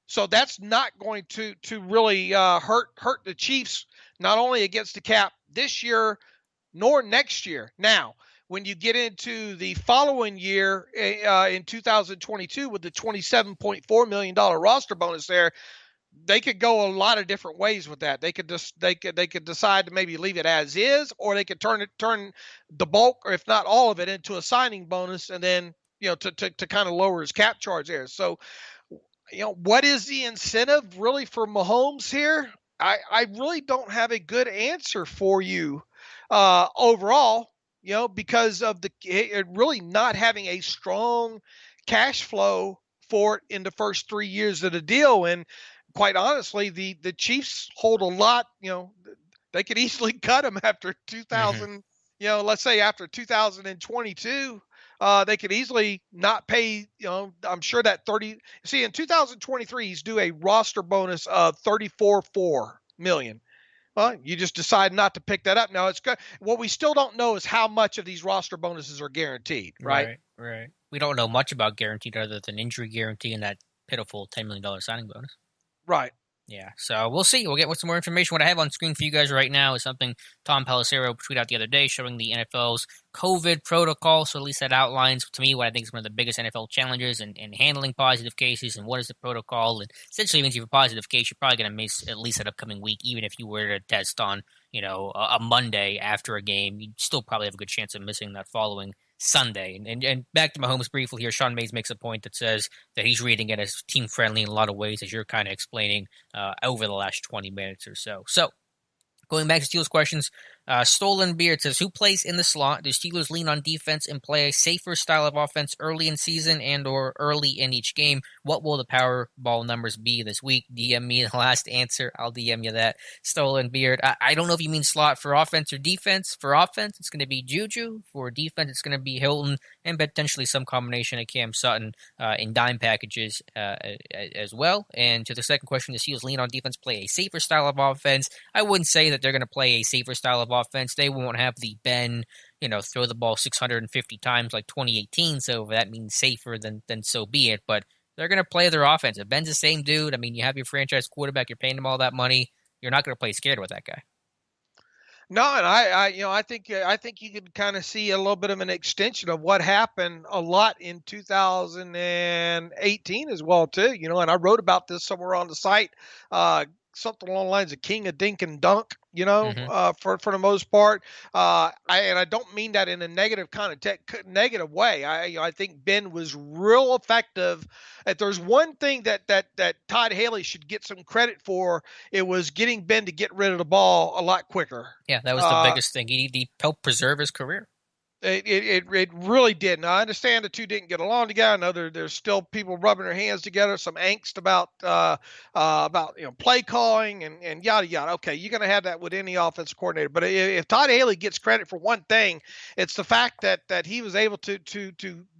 S2: So that's not going to really hurt the Chiefs, not only against the cap this year nor next year. Now, when you get into the following year in 2022 with the $27.4 million roster bonus there, they could go a lot of different ways with that. They could decide to maybe leave it as is, or they could turn the bulk, or if not all of it, into a signing bonus, and then to kind of lower his cap charge there. So, what is the incentive really for Mahomes here? I really don't have a good answer for you overall, because of it really not having a strong cash flow for it in the first 3 years of the deal. And quite honestly, the Chiefs hold a lot. They could easily cut him after 2000. Let's say after 2022, they could easily not pay. I'm sure that 30. See, in 2023, he's due a roster bonus of $34.4 million. Well, you just decide not to pick that up. Now, it's good. What we still don't know is how much of these roster bonuses are guaranteed, right?
S1: Right. We don't know much about guaranteed other than injury guarantee and that pitiful $10 million signing bonus.
S2: Right.
S1: Yeah, so we'll see. We'll get some more information. What I have on screen for you guys right now is something Tom Pelissero tweeted out the other day showing the NFL's COVID protocol. So at least that outlines, to me, what I think is one of the biggest NFL challenges in handling positive cases and what is the protocol. And essentially means if you have a positive case, you're probably going to miss at least that upcoming week. Even if you were to test on, a Monday after a game, you'd still probably have a good chance of missing that following Sunday. And back to Mahomes briefly here, Sean Mays makes a point that says that he's reading it as team-friendly in a lot of ways, as you're kind of explaining over the last 20 minutes or so. So, going back to Steelers questions, Stolen Beard says, who plays in the slot? Do Steelers lean on defense and play a safer style of offense early in season and or early in each game? What will the Powerball numbers be this week? DM me the last answer. I'll DM you that. Stolen Beard. I don't know if you mean slot for offense or defense. For offense, it's going to be Juju. For defense, it's going to be Hilton and potentially some combination of Cam Sutton in dime packages as well. And to the second question, the Steelers lean on defense, play a safer style of offense. I wouldn't say that they're going to play a safer style of offense. They won't have the Ben, throw the ball 650 times like 2018. So if that means safer, then so be it. But they're going to play their offense. If Ben's the same dude, I mean, you have your franchise quarterback, you're paying him all that money. You're not going to play scared with that guy.
S2: No, and I think you could kind of see a little bit of an extension of what happened a lot in 2018 as well too. And I wrote about this somewhere on the site. Something along the lines of king of dink and dunk, for the most part. I don't mean that in a negative negative way. I think Ben was real effective. If there's one thing that Todd Haley should get some credit for, it was getting Ben to get rid of the ball a lot quicker.
S1: Yeah, that was the biggest thing. He helped preserve his career.
S2: It really did. Now, I understand the two didn't get along together. I know there's still people rubbing their hands together, some angst about play calling and yada yada. Okay, you're going to have that with any offensive coordinator. But if Todd Haley gets credit for one thing, it's the fact that he was able to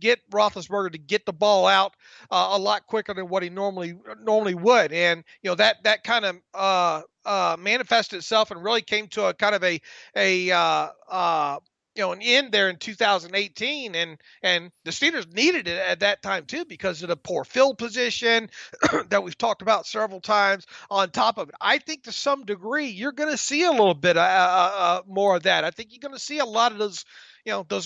S2: get Roethlisberger to get the ball out a lot quicker than what he normally would, and that kind of manifested itself and really came to a kind of an end there in 2018, and the Steelers needed it at that time too because of the poor field position that we've talked about several times. On top of it, I think to some degree you're going to see a little bit more of that. I think you're going to see a lot of those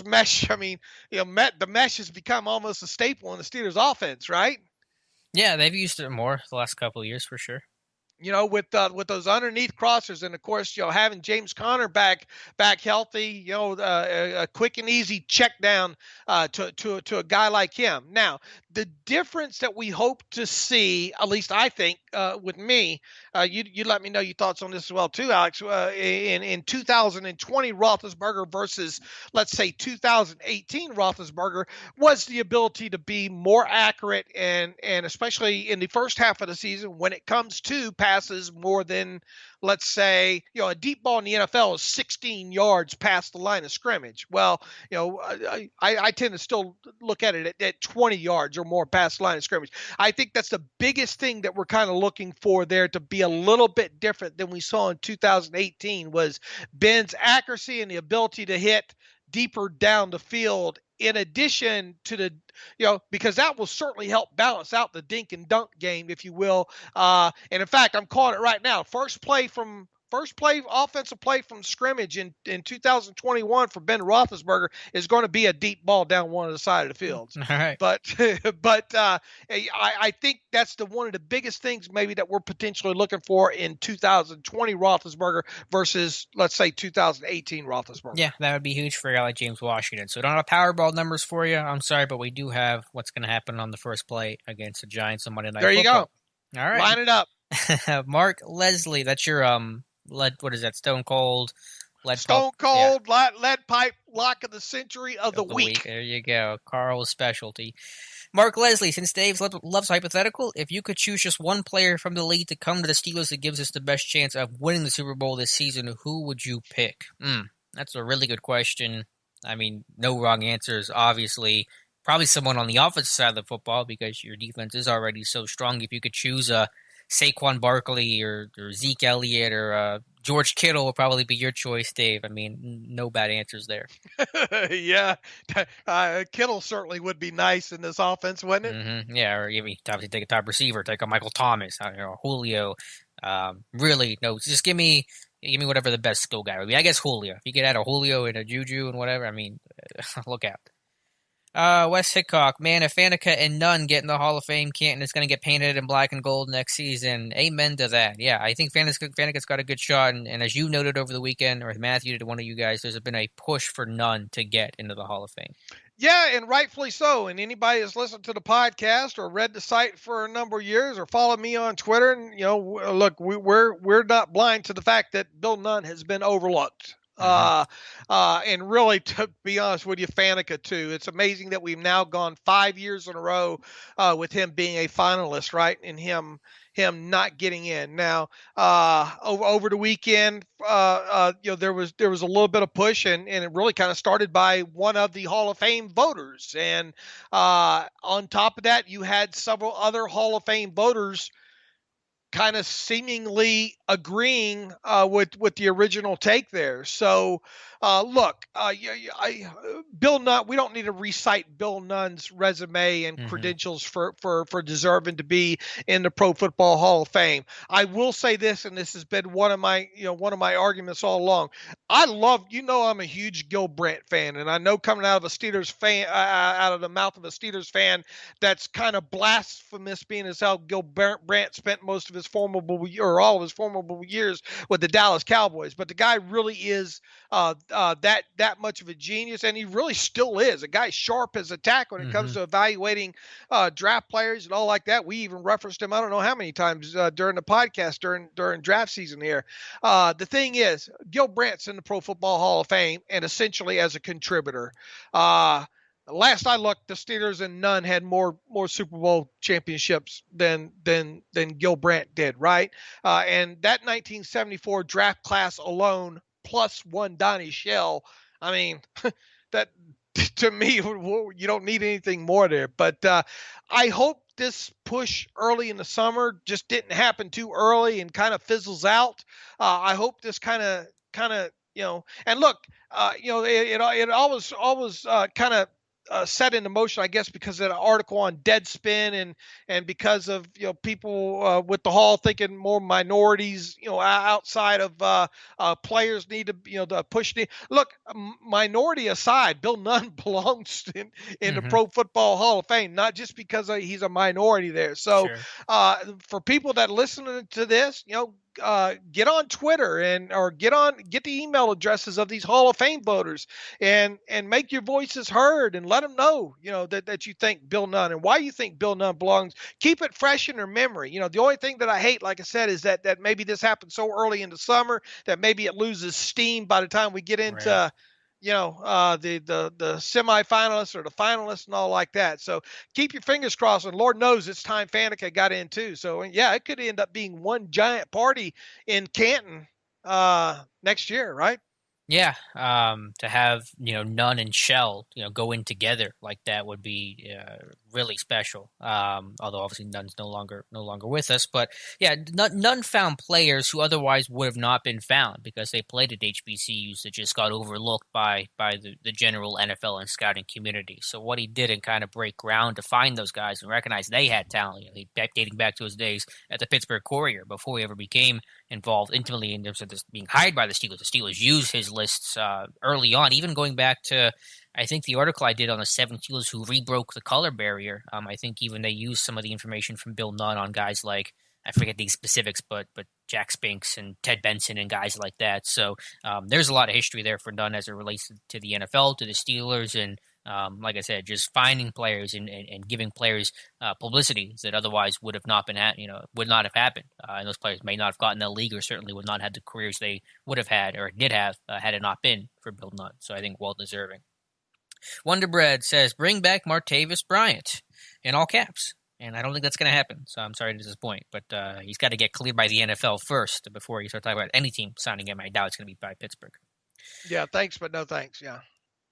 S2: mesh. I mean, the mesh has become almost a staple in the Steelers offense, right?
S1: Yeah, they've used it more the last couple of years for sure.
S2: With those underneath crossers, and of course, having James Conner back healthy, a quick and easy check down to a guy like him. Now, the difference that we hope to see, at least I think, with me, you let me know your thoughts on this as well too, Alex. In 2020 Roethlisberger versus, let's say, 2018 Roethlisberger, was the ability to be more accurate and especially in the first half of the season when it comes to passes more than, let's say, a deep ball in the NFL is 16 yards past the line of scrimmage. Well, I tend to still look at it at 20 yards or more past the line of scrimmage. I think that's the biggest thing that we're kind of looking for there to be a little bit different than we saw in 2018 was Ben's accuracy and the ability to hit deeper down the field, in addition to the, because that will certainly help balance out the dink and dunk game, if you will. And in fact, I'm calling it right now. First play offensive play from scrimmage in 2021 for Ben Roethlisberger is going to be a deep ball down one of the side of the fields.
S1: All right.
S2: But I think that's one of the biggest things maybe that we're potentially looking for in 2020 Roethlisberger versus, let's say, 2018 Roethlisberger.
S1: Yeah, that would be huge for a guy like James Washington. So we don't have Powerball numbers for you. I'm sorry, but we do have what's going to happen on the first play against the Giants on Monday Night Football.
S2: There you
S1: go. All right.
S2: Line it up.
S1: Mark Leslie, that's your what is that? Stone Cold lead
S2: pipe lock of the century of the week.
S1: There you go. Carl's specialty. Mark Leslie, since Dave loves hypothetical, if you could choose just one player from the league to come to the Steelers that gives us the best chance of winning the Super Bowl this season, who would you pick? That's a really good question. I mean, no wrong answers, obviously. Probably someone on the offensive side of the football because your defense is already so strong. If you could choose a Saquon Barkley or Zeke Elliott or George Kittle would probably be your choice, Dave. I mean, no bad answers there.
S2: Yeah. Kittle certainly would be nice in this offense, wouldn't it?
S1: Mm-hmm. Yeah, or obviously take a top receiver, take a Michael Thomas, Julio. Really, no, just give me whatever the best skill guy would be. I guess Julio. If you could add a Julio and a Juju and whatever, I mean, look out. Wes Hickok, man, if Faneca and Nunn get in the Hall of Fame, Canton is going to get painted in black and gold next season. Amen to that. Yeah, I think Faneca's got a good shot, and as you noted over the weekend, or Matthew did, one of you guys, there's been a push for Nunn to get into the Hall of Fame.
S2: Yeah, and rightfully so. And anybody that's listened to the podcast or read the site for a number of years or followed me on Twitter, and look, we're not blind to the fact that Bill Nunn has been overlooked. And really, to be honest with you, Faneca too. It's amazing that we've now gone 5 years in a row with him being a finalist, right? And him not getting in. Now, over the weekend, there was a little bit of push, and it really kind of started by one of the Hall of Fame voters. And on top of that, you had several other Hall of Fame voters kind of seemingly agreeing with the original take there. So, look, Bill Nunn, we don't need to recite Bill Nunn's resume and credentials for deserving to be in the Pro Football Hall of Fame. I will say this, and this has been one of my arguments all along. I'm a huge Gil Brandt fan, and I know coming out of a Steelers fan, out of the mouth of a Steelers fan, that's kind of blasphemous, being as how Gil Brandt spent most of his all of his formidable years with the Dallas Cowboys. But the guy really is that much of a genius, and he really still is a guy sharp as a tack when it comes to evaluating draft players and all like that. We even referenced him I don't know how many times during the podcast during draft season here. The thing is, Gil Brandt's in the Pro Football Hall of Fame, and essentially as a contributor. Last I looked, the Steelers and Nunn had more Super Bowl championships than Gil Brandt did, right? And that 1974 draft class alone, plus one Donnie Shell, I mean, that to me, you don't need anything more there. But I hope this push early in the summer just didn't happen too early and kind of fizzles out. I hope this kind of and look, it always kind of set into motion, I guess, because of an article on Deadspin and because of people with the Hall thinking more minorities outside of players need to push the look. Minority aside, Bill Nunn belongs in the Pro Football Hall of Fame, not just because he's a minority there. So for people that listen to this, get on Twitter or get the email addresses of these Hall of Fame voters and make your voices heard and let them know, that you think Bill Nunn and why you think Bill Nunn belongs. Keep it fresh in their memory. The only thing that I hate, like I said, is that maybe this happened so early in the summer that maybe it loses steam by the time we get into the semifinalists or the finalists and all like that. So keep your fingers crossed. And Lord knows it's time Faneca got in too. So yeah, it could end up being one giant party in Canton next year, right?
S1: Yeah, to have Nunn and Shell go in together like that would be really special. Although obviously Nunn's no longer with us, but yeah, Nunn found players who otherwise would have not been found because they played at HBCUs that just got overlooked by the general NFL and scouting community. So what he did and kind of break ground to find those guys and recognize they had talent. Dating back to his days at the Pittsburgh Courier before he ever became involved intimately in terms of this being hired by the Steelers. The Steelers used his lists early on, even going back to, I think, the article I did on the 7 Steelers who rebroke the color barrier. I think even they used some of the information from Bill Nunn on guys like, I forget the specifics, but Jack Spinks and Ted Benson and guys like that. So there's a lot of history there for Nunn as it relates to the NFL, to the Steelers, and like I said, just finding players and giving players publicity that otherwise would have not been would not have happened. And those players may not have gotten the league, or certainly would not have the careers they would have had or did have had it not been for Bill Nunn. So I think well deserving. Wonderbread says, "Bring back Martavis Bryant," in all caps. And I don't think that's going to happen, so I'm sorry to disappoint. But he's got to get cleared by the NFL first before you start talking about any team signing him. I doubt it's going to be by Pittsburgh.
S2: Yeah, thanks, but no thanks, yeah.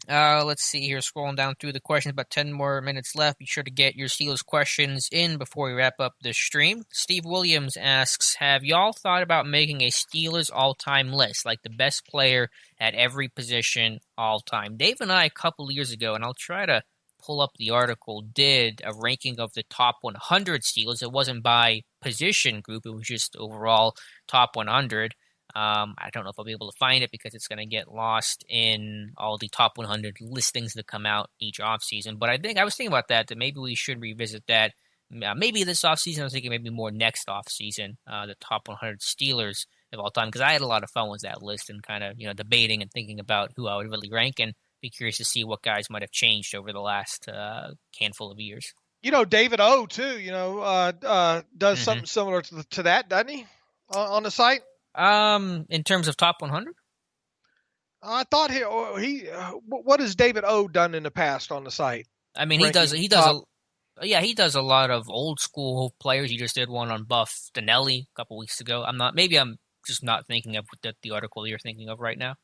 S1: Let's see here. Scrolling down through the questions, about 10 more minutes left. Be sure to get your Steelers questions in before we wrap up the stream. Steve Williams asks, have y'all thought about making a Steelers all-time list, like the best player at every position all-time? Dave and I, a couple years ago, and I'll try to pull up the article, did a ranking of the top 100 Steelers. It wasn't by position group. It was just overall top 100. I don't know if I'll be able to find it because it's going to get lost in all the top 100 listings that come out each offseason. But I was thinking about that maybe we should revisit that. Maybe this offseason. I was thinking maybe more next offseason, the top 100 Steelers of all time, because I had a lot of fun with that list and kind of debating and thinking about who I would really rank, and be curious to see what guys might have changed over the last handful of years.
S2: David O, too, does something similar to that, doesn't he, on the site?
S1: In terms of top 100?
S2: I thought what has David O done in the past on the site?
S1: I mean, he does a lot of old school players. He just did one on Buff Dinelli a couple weeks ago. I'm just not thinking of the article you're thinking of right now.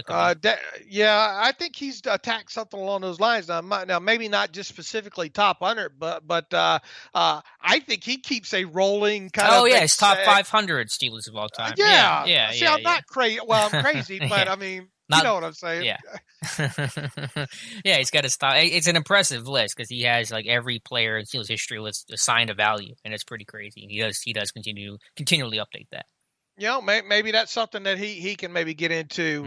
S2: I think he's attacked something along those lines. Now maybe not just specifically top 100, but I think he keeps a rolling kind of. Oh
S1: yeah, it's top 500 Steelers of all time.
S2: Yeah. See, I'm not crazy. Well, I'm crazy, but I mean, you know what I'm saying.
S1: Yeah. Yeah, he's got to stop. It's an impressive list because he has like every player in Steelers history was assigned a value, and it's pretty crazy. He does continually update that.
S2: Maybe that's something that he can maybe get into,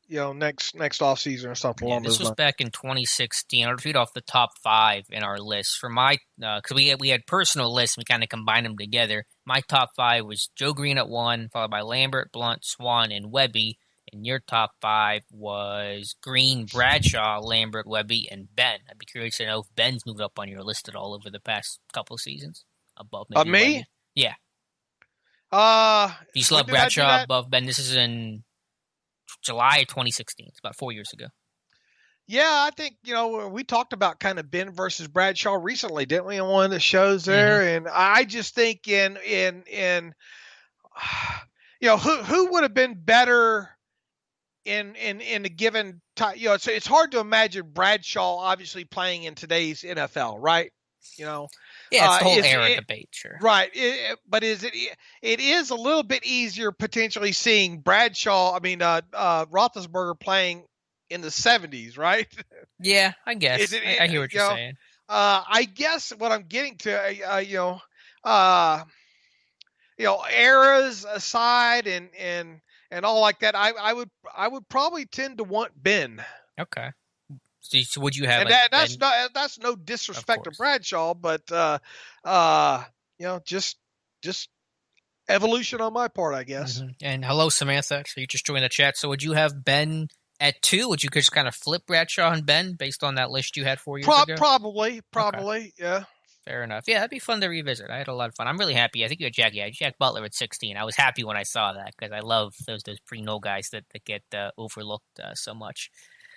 S2: next off season or something along those lines.
S1: This was back in 2016. I'll read off the top 5 in our list for my because we had personal lists. We kind of combined them together. My top 5 was Joe Green at 1, followed by Lambert, Blunt, Swan, and Webby. And your top 5 was Green, Bradshaw, Lambert, Webby, and Ben. I'd be curious to know if Ben's moved up on your list at all over the past couple of seasons above maybe
S2: me.
S1: Webby. Yeah. Do you still have Bradshaw above Ben? This is in July 2016. It's about 4 years ago.
S2: Yeah, I think, we talked about kind of Ben versus Bradshaw recently, didn't we, in one of the shows there? Mm-hmm. And I just think who would have been better in a given time? It's hard to imagine Bradshaw obviously playing in today's NFL, right?
S1: Yeah, it's the whole era debate, sure.
S2: Right, but it is a little bit easier potentially seeing Roethlisberger playing in the 70s, right?
S1: Yeah, I guess. I hear what you're saying.
S2: I guess what I'm getting to, eras aside and all like that, I would probably tend to want Ben.
S1: Okay. So would you have?
S2: And that's no disrespect to Bradshaw, but just evolution on my part, I guess.
S1: Mm-hmm. And hello, Samantha. So you just joined the chat. So would you have Ben at 2? Would you just kind of flip Bradshaw and Ben based on that list you had 4 years ago?
S2: Probably,
S1: okay.
S2: Yeah.
S1: Fair enough. Yeah, that'd be fun to revisit. I had a lot of fun. I'm really happy. I think you had Jack Butler at 16. I was happy when I saw that because I love those pre-null guys that get overlooked so much.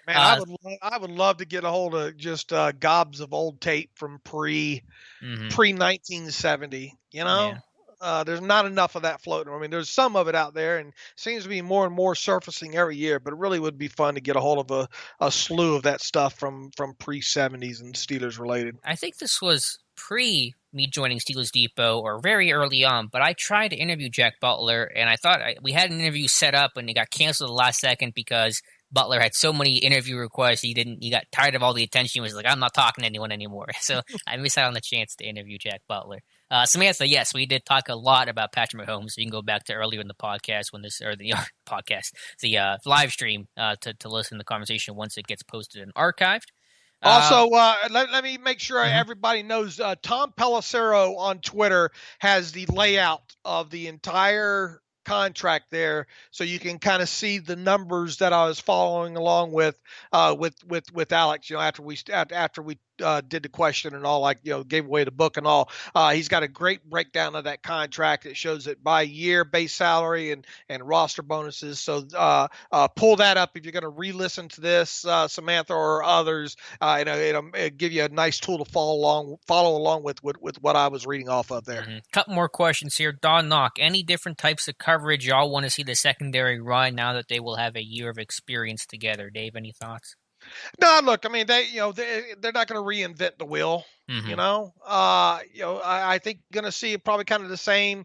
S2: Man, I would love to get a hold of just gobs of old tape from pre 1970.
S1: Yeah.
S2: There's not enough of that floating. I mean, there's some of it out there, and seems to be more and more surfacing every year. But it really would be fun to get a hold of a slew of that stuff from pre 70s and Steelers related.
S1: I think this was pre me joining Steelers Depot or very early on, but I tried to interview Jack Butler, and I thought we had an interview set up, and it got canceled at the last second because Butler had so many interview requests. He got tired of all the attention. He was like, I'm not talking to anyone anymore. So I missed out on the chance to interview Jack Butler. Samantha, yes, we did talk a lot about Patrick Mahomes. So you can go back to earlier in the podcast the live stream to listen to the conversation once it gets posted and archived.
S2: Also, let me make sure everybody knows Tom Pelissero on Twitter has the layout of the entire contract there, so you can kind of see the numbers that I was following along with Alex. After we did the question and all, gave away the book and all. He's got a great breakdown of that contract. It shows it by year, base salary and roster bonuses. So pull that up if you're going to re-listen to this, Samantha or others. It'll give you a nice tool to follow along with what I was reading off of there.
S1: Couple more questions here. Don Knock, any different types of coverage y'all want to see the secondary run now that they will have a year of experience together? Dave, any thoughts?
S2: No, look, I mean, they're not going to reinvent the wheel. I think going to see probably kind of the same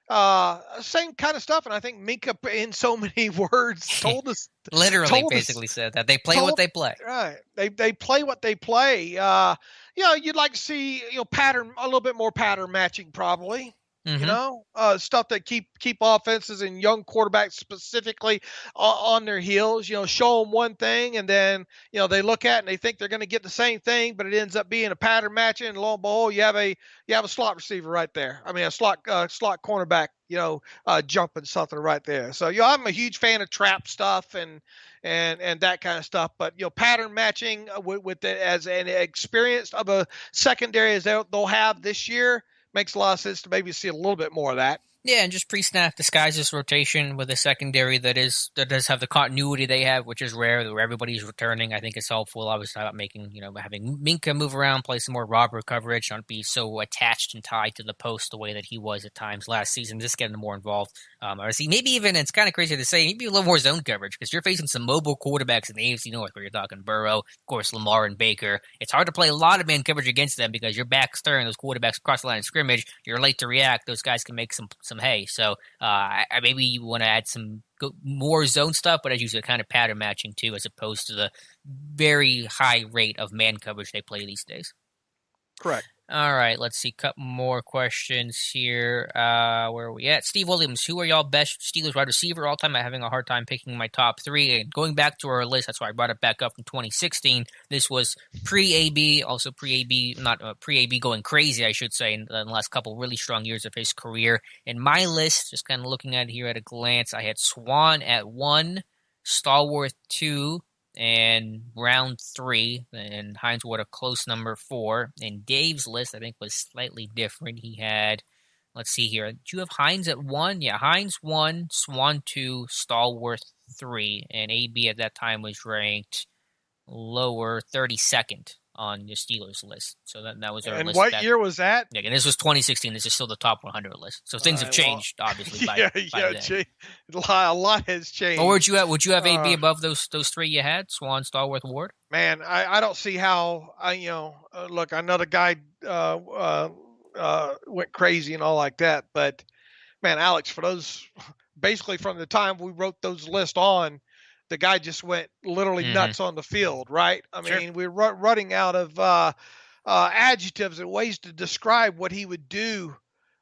S2: kind of stuff. And I think Minka, in so many words, told us
S1: basically said that they play what they play.
S2: Right, they play what they play. You'd like to see pattern, a little bit more pattern matching, probably. Stuff that keep offenses and young quarterbacks specifically on their heels. Show them one thing, and then they look at it and they think they're going to get the same thing, but it ends up being a pattern matching. And lo and behold, you have a slot receiver right there. I mean, a slot cornerback, jumping something right there. So I'm a huge fan of trap stuff and that kind of stuff. But pattern matching with it as an experience of a secondary as they'll have this year. Makes a lot of sense to maybe see a little bit more of that.
S1: Yeah, and just pre-snap disguises rotation with a secondary that does have the continuity they have, which is rare, where everybody's returning. I think it's helpful. Obviously, about having Minka move around, play some more robber coverage, not be so attached and tied to the post the way that he was at times last season. Just getting more involved. Maybe even, it's kind of crazy to say, maybe a little more zone coverage, because you're facing some mobile quarterbacks in the AFC North, where you're talking Burrow, of course, Lamar and Baker. It's hard to play a lot of man coverage against them because your back's turned, those quarterbacks across the line of scrimmage, you're late to react. Those guys can make some hay. So maybe you want to add some more zone stuff, but as usually kind of pattern matching too, as opposed to the very high rate of man coverage they play these days.
S2: Correct.
S1: All right, let's see. Couple more questions here. Where are we at? Steve Williams, who are y'all best Steelers wide receiver all time? I'm having a hard time picking my top three. And going back to our list, that's why I brought it back up from 2016. This was pre-AB, also pre-AB, not pre-AB going crazy, I should say, in the last couple really strong years of his career. In my list, just kind of looking at it here at a glance, I had Swan at 1, Stallworth 2, and round 3, and Hines Ward a close number 4. And Dave's list, I think, was slightly different. He had, let's see here, do you have Hines at 1? Yeah, Hines 1, Swan 2, Stallworth 3, and AB at that time was ranked lower, 32nd on your Steelers list. So that was our list.
S2: And what year was that?
S1: Yeah, and this was 2016. This is still the top 100 list. So things have changed, obviously. By then.
S2: A lot has changed.
S1: Or would you have AB above those three you had? Swan, Stallworth, Ward?
S2: Man, I don't see how. Look, I know the guy went crazy and all like that, but man, Alex, for those basically from the time we wrote those lists on, the guy just went literally nuts on the field, right? I mean, we're running out of adjectives and ways to describe what he would do,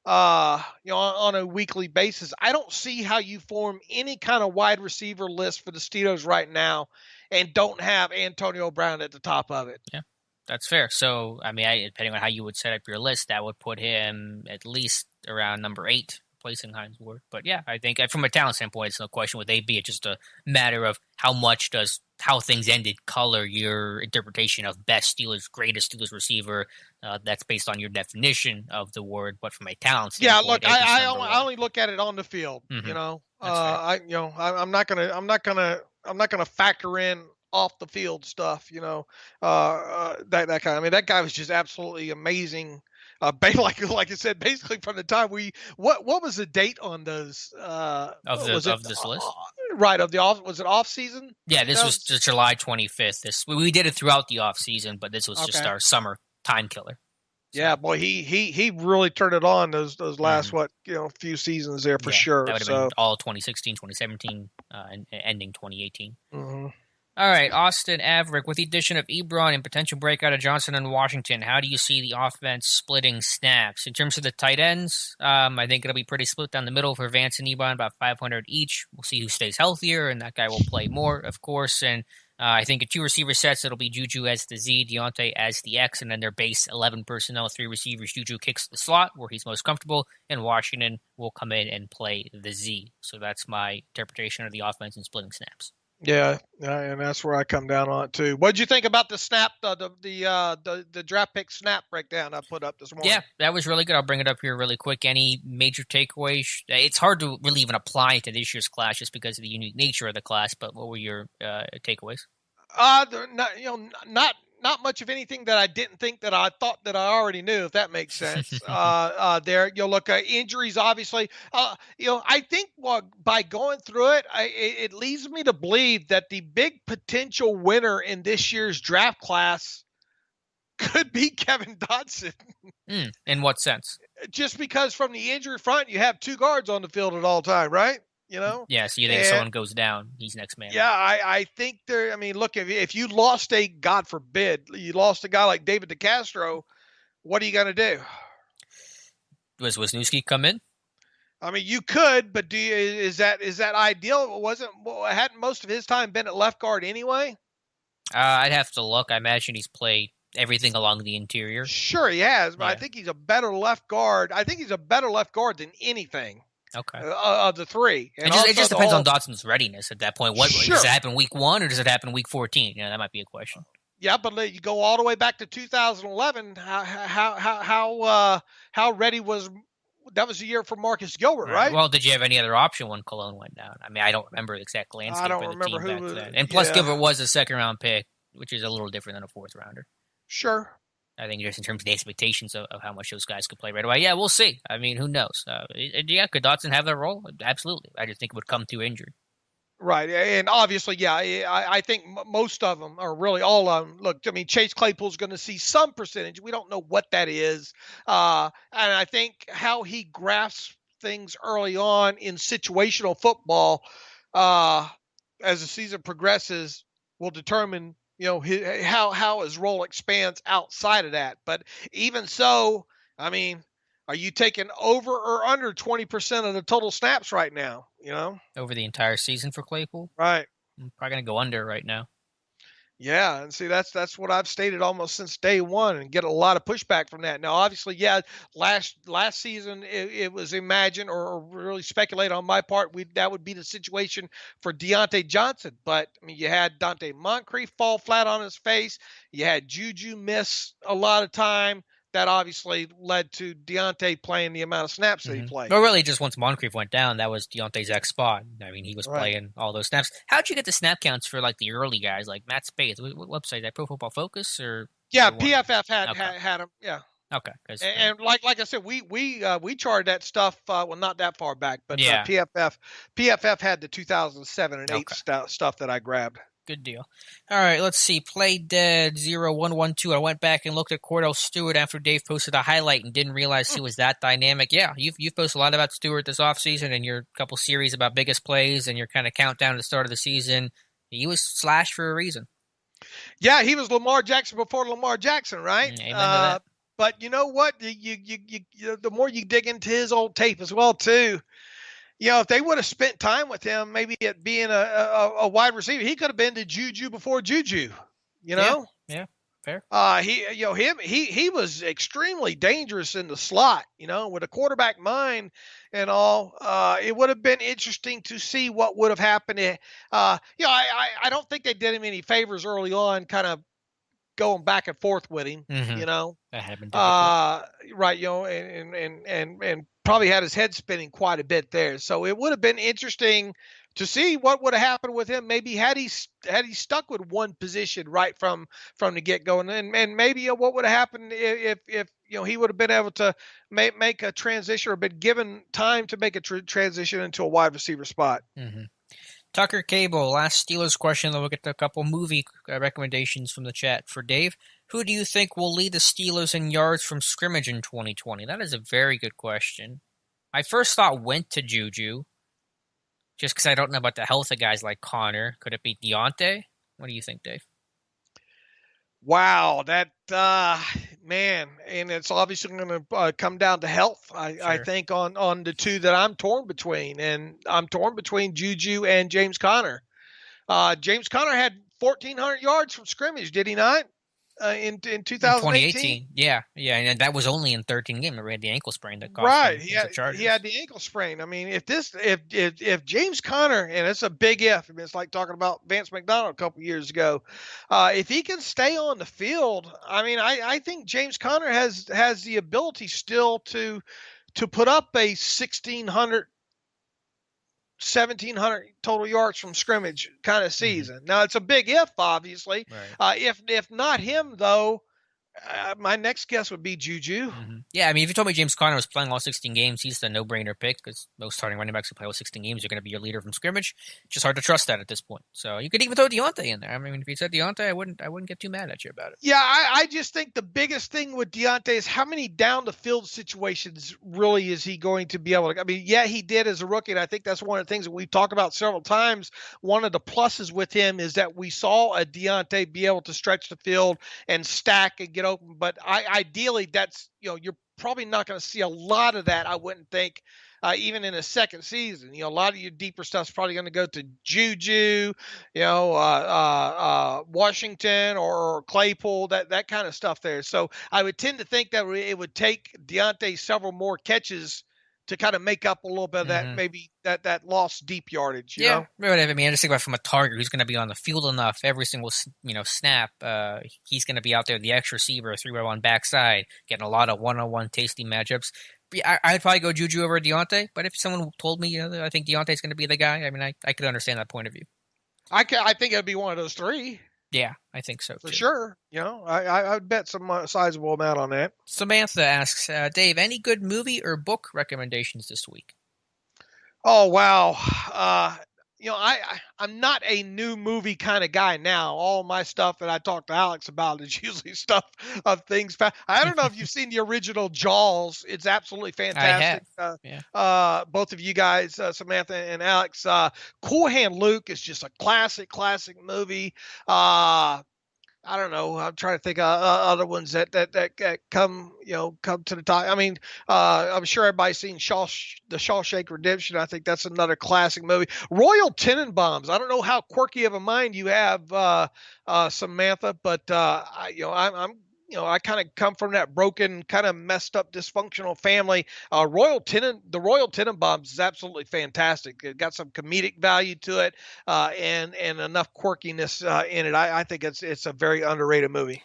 S2: on a weekly basis. I don't see how you form any kind of wide receiver list for the Steelers right now and don't have Antonio Brown at the top of it.
S1: Yeah, that's fair. So, I mean, depending on how you would set up your list, that would put him at least around number 8. Placing Hines Ward. But yeah, I think from a talent standpoint, it's no question with AB. It's just a matter of how much does how things ended color your interpretation of greatest Steelers receiver. That's based on your definition of the word, but from a talent standpoint,
S2: yeah. Look, I only look at it on the field. I'm not gonna factor in off the field stuff, that kind of, I mean, that guy was just absolutely amazing. Like I said, basically from the time what was the date on those? Was it
S1: of this list.
S2: right of the off? Was it off season?
S1: Yeah, this was July 25th. We did it throughout the off season, but this was just
S2: Okay.
S1: our summer time killer. So,
S2: Yeah, boy, he really turned it on those last few seasons there for sure.
S1: That would have been all 2016, 2017, and ending 2018.
S2: Mm-hmm.
S1: All right, Austin Averick, with the addition of Ebron and potential breakout of Johnson and Washington, how do you see the offense splitting snaps? In terms of the tight ends, I think it'll be pretty split down the middle for Vance and Ebron, about 500 each. We'll see who stays healthier, and that guy will play more, of course. And I think at 2 receiver sets, it'll be Juju as the Z, Deontay as the X, and then their base 11 personnel, 3 receivers. Juju kicks the slot where he's most comfortable, and Washington will come in and play the Z. So that's my interpretation of the offense and splitting snaps.
S2: Yeah, and that's where I come down on it too. What did you think about the snap, the draft pick snap breakdown I put up this morning?
S1: Yeah, that was really good. I'll bring it up here really quick. Any major takeaways? It's hard to really even apply to this year's class just because of the unique nature of the class. But what were your takeaways?
S2: Not much of anything that I didn't think that I thought that I already knew, if that makes sense. There, you'll look at injuries, obviously. I think by going through it, it leads me to believe that the big potential winner in this year's draft class could be Kevin Dotson.
S1: In what sense?
S2: Just because from the injury front, you have 2 guards on the field at all time, right?
S1: Yeah, so you think if someone goes down, he's next man.
S2: Yeah, I think there. I mean, look, if you lost God forbid, you lost a guy like David DeCastro, what are you going to do?
S1: Does Wisniewski come in?
S2: I mean, you could, but is that ideal? Hadn't most of his time been at left guard anyway?
S1: I'd have to look. I imagine he's played everything along the interior.
S2: Sure, he has, but I think he's a better left guard. I think he's a better left guard than anything.
S1: Okay.
S2: Of the 3. And
S1: it just depends on Dotson's readiness at that point. Does it happen week 1 or does it happen week 14? That might be a question.
S2: Yeah, but you go all the way back to 2011. How ready was that? Was the year for Marcus Gilbert, right?
S1: Well, did you have any other option when Cologne went down? I mean, I don't remember the exact landscape
S2: I don't
S1: of the
S2: remember
S1: team
S2: who
S1: back then. And plus, Gilbert was a second-round pick, which is a little different than a 4th rounder.
S2: Sure.
S1: I think just in terms of the expectations of how much those guys could play right away. Yeah, we'll see. I mean, who knows? Could Dotson have that role? Absolutely. I just think it would come through injury.
S2: Right. And obviously, yeah, I think most of them, or really all of them, look, I mean, Chase Claypool's going to see some percentage. We don't know what that is. And I think how he grasps things early on in situational football as the season progresses will determine how his role expands outside of that. But even so, I mean, are you taking over or under 20% of the total snaps right now?
S1: Over the entire season for Claypool?
S2: Right.
S1: I'm probably going to go under right now.
S2: Yeah, and see, that's what I've stated almost since day one, and get a lot of pushback from that. Now, obviously, yeah, last season it was imagined or really speculated on my part that would be the situation for Deontay Johnson. But I mean, you had Dante Moncrief fall flat on his face. You had Juju miss a lot of time. That obviously led to Deontay playing the amount of snaps that he played.
S1: But really, just once Moncrief went down, that was Deontay's X spot. I mean, he was playing all those snaps. How'd you get the snap counts for like the early guys, like Matt Spaeth? What website is that? Pro Football Focus or?
S2: Yeah, PFF had him. Yeah.
S1: Okay.
S2: And like I said, we charted that stuff. Well, not that far back, but PFF had the 2007 and 8 stuff that I grabbed.
S1: Good deal. All right, let's see. Play dead 0112. I went back and looked at Cordell Stewart after Dave posted a highlight and didn't realize he was that dynamic. Yeah, you've posted a lot about Stewart this offseason and your couple series about biggest plays and your kind of countdown to the start of the season. He was slashed for a reason.
S2: Yeah, he was Lamar Jackson before Lamar Jackson, right?
S1: Amen to that.
S2: But you know what? You the more you dig into his old tape as well, too. If they would have spent time with him, maybe at being a wide receiver, he could have been to Juju before Juju.
S1: Yeah, fair.
S2: He was extremely dangerous in the slot. With a quarterback mind and all. It would have been interesting to see what would have happened. I don't think they did him any favors early on, kind of going back and forth with him.
S1: That had been
S2: right. And probably had his head spinning quite a bit there. So it would have been interesting to see what would have happened with him. Maybe had he stuck with one position right from the get go, and maybe what would have happened if he would have been able to make a transition or been given time to make a transition into a wide receiver spot.
S1: Mm-hmm. Tucker Cable, last Steelers question, then we'll get to a couple movie recommendations from the chat for Dave. Who do you think will lead the Steelers in yards from scrimmage in 2020? That is a very good question. I first thought went to Juju, just because I don't know about the health of guys like Connor. Could it be Deontay? What do you think, Dave?
S2: Wow, that man, and it's obviously going to come down to health. I think on the two that I'm torn between, and I'm torn between Juju and James Conner. James Conner had 1,400 yards from scrimmage, did he not? In 2018?
S1: Yeah, and that was only in 13 games. He had the ankle sprain that cost
S2: right.
S1: him.
S2: He had the ankle sprain. I mean, if James Conner, and it's a big if. I mean, it's like talking about Vance McDonald a couple years ago. If he can stay on the field, I mean, I think James Conner has the ability still to put up a 1,700 total yards from scrimmage kind of season. Mm-hmm. Now it's a big if, obviously. Right. If not him though, my next guess would be Juju.
S1: Mm-hmm. Yeah, I mean, if you told me James Conner was playing all 16 games, he's the no-brainer pick because most starting running backs who play all 16 games are going to be your leader from scrimmage. It's just hard to trust that at this point. So you could even throw Deontay in there. I mean, if you said Deontay, I wouldn't get too mad at you about it.
S2: Yeah, I just think the biggest thing with Deontay is how many down-the-field situations really is he going to be able to – I mean, yeah, he did as a rookie, and I think that's one of the things that we've talked about several times. One of the pluses with him is that we saw a Deontay be able to stretch the field and stack and get open, but ideally, that's you're probably not going to see a lot of that. I wouldn't think, even in a second season. A lot of your deeper stuff's probably going to go to Juju, Washington or Claypool, that kind of stuff there. So I would tend to think that it would take Deontay several more catches to kind of make up a little bit of that, maybe that lost deep yardage. You know?
S1: Whatever. I mean, I just think about from a target who's going to be on the field enough every single snap. He's going to be out there, the X receiver, 3-by-1 backside, getting a lot of one-on-one tasty matchups. I'd probably go Juju over Deontay, but if someone told me, I think Deontay's going to be the guy, I mean, I could understand that point of view.
S2: I think it'd be one of those three.
S1: Yeah, I think so,
S2: for sure. I'd bet some sizable amount on that.
S1: Samantha asks, Dave, any good movie or book recommendations this week?
S2: Oh, wow. I'm not a new movie kind of guy now. All my stuff that I talk to Alex about is usually stuff of things. I don't know if you've seen the original Jaws. It's absolutely fantastic.
S1: I have.
S2: Both of you guys, Samantha and Alex. Cool Hand Luke is just a classic movie. I don't know. I'm trying to think of other ones that come to the top. I mean, I'm sure everybody's seen the Shawshank Redemption. I think that's another classic movie. Royal Tenenbaums. I don't know how quirky of a mind you have, Samantha, but I kind of come from that broken, kind of messed up, dysfunctional family. The Royal Tenenbaums is absolutely fantastic. It got some comedic value to it, and enough quirkiness in it. I think it's a very underrated movie.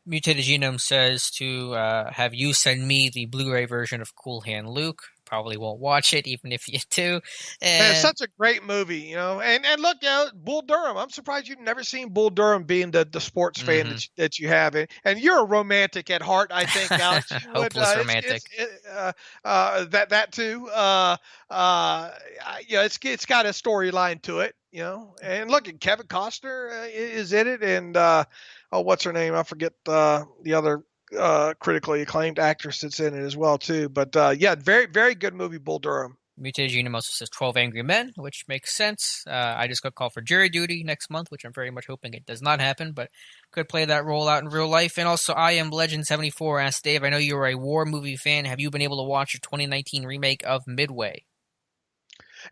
S1: Mutated Genome says to have you send me the Blu-ray version of Cool Hand Luke. Probably won't watch it, even if you do.
S2: Man, it's such a great movie, And look, Bull Durham. I'm surprised you've never seen Bull Durham, being the sports fan that you have, and you're a romantic at heart, I think, Alex.
S1: Hopeless romantic.
S2: That too. It's got a storyline to it, And look, Kevin Costner is in it, and what's her name? I forget the other critically acclaimed actress that's in it as well too. But very, very good movie, Bull Durham.
S1: Mutated Genome also says 12 Angry Men, which makes sense. I just got called for jury duty next month, which I'm very much hoping it does not happen, but could play that role out in real life. And also, I Am Legend 74 asks Dave, I know you're a war movie fan. Have you been able to watch the 2019 remake of Midway?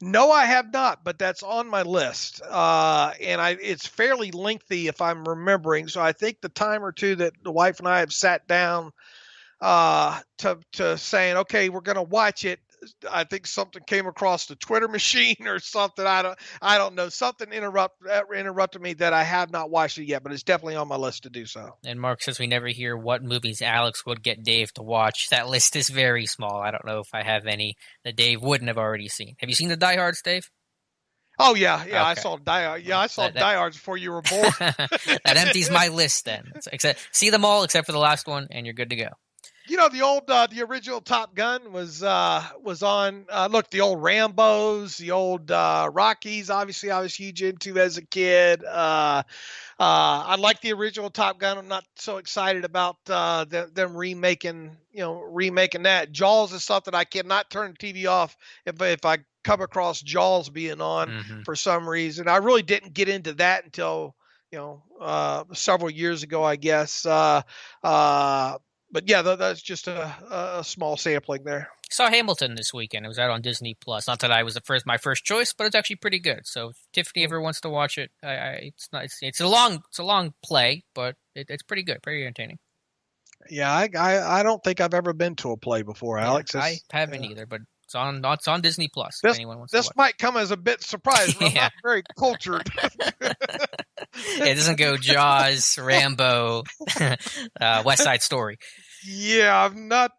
S2: No, I have not, but that's on my list. It's fairly lengthy if I'm remembering. So I think the time or two that the wife and I have sat down to saying, okay, we're going to watch it. I think something came across the Twitter machine or something. I don't know. Something interrupted me that I have not watched it yet, but it's definitely on my list to do so.
S1: And Mark says we never hear what movies Alex would get Dave to watch. That list is very small. I don't know if I have any that Dave wouldn't have already seen. Have you seen the Die Hards, Dave?
S2: Oh yeah.
S1: Okay.
S2: I saw Die. Yeah, I saw Die Hards before you were born.
S1: That empties my list then. See them all except for the last one, and you're good to go.
S2: You know, the original Top Gun was on. Look, the old Rambos, the old Rockies. Obviously, I was huge into as a kid. I like the original Top Gun. I'm not so excited about them remaking that. Jaws is something I cannot turn the TV off if I come across Jaws being on for some reason. I really didn't get into that until several years ago, I guess. But yeah, that's just a small sampling there.
S1: Saw Hamilton this weekend. It was out on Disney Plus. Not that I was my first choice, but it's actually pretty good. So if Tiffany ever wants to watch it, it's a long play, but it's pretty good, pretty entertaining.
S2: Yeah, I don't think I've ever been to a play before, Alex.
S1: I haven't either, but it's on Disney Plus.
S2: This,
S1: if anyone wants
S2: this
S1: to watch.
S2: might come as a bit surprising. I'm not very cultured.
S1: It doesn't go Jaws, Rambo, West Side Story.
S2: Yeah, I'm not.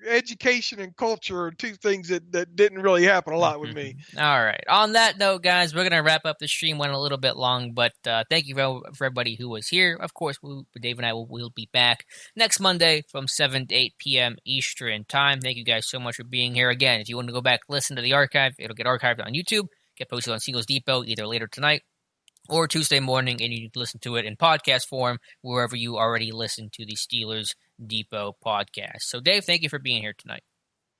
S2: Education and culture are two things that didn't really happen a lot with me.
S1: All right. On that note, guys, we're gonna wrap up the stream. Went a little bit long, but thank you for everybody who was here. Of course, Dave and I will be back next Monday from 7 to 8 p.m. Eastern time. Thank you guys so much for being here again. If you want to go back, listen to the archive, it'll get archived on YouTube, get posted on Seagulls Depot either later tonight or Tuesday morning, and you can listen to it in podcast form wherever you already listen to the Steelers Depot podcast. So, Dave, thank you for being here tonight.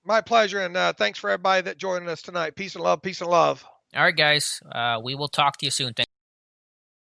S2: My pleasure, and thanks for everybody that joined us tonight. Peace and love. Peace and love.
S1: All right, guys. We will talk to you soon.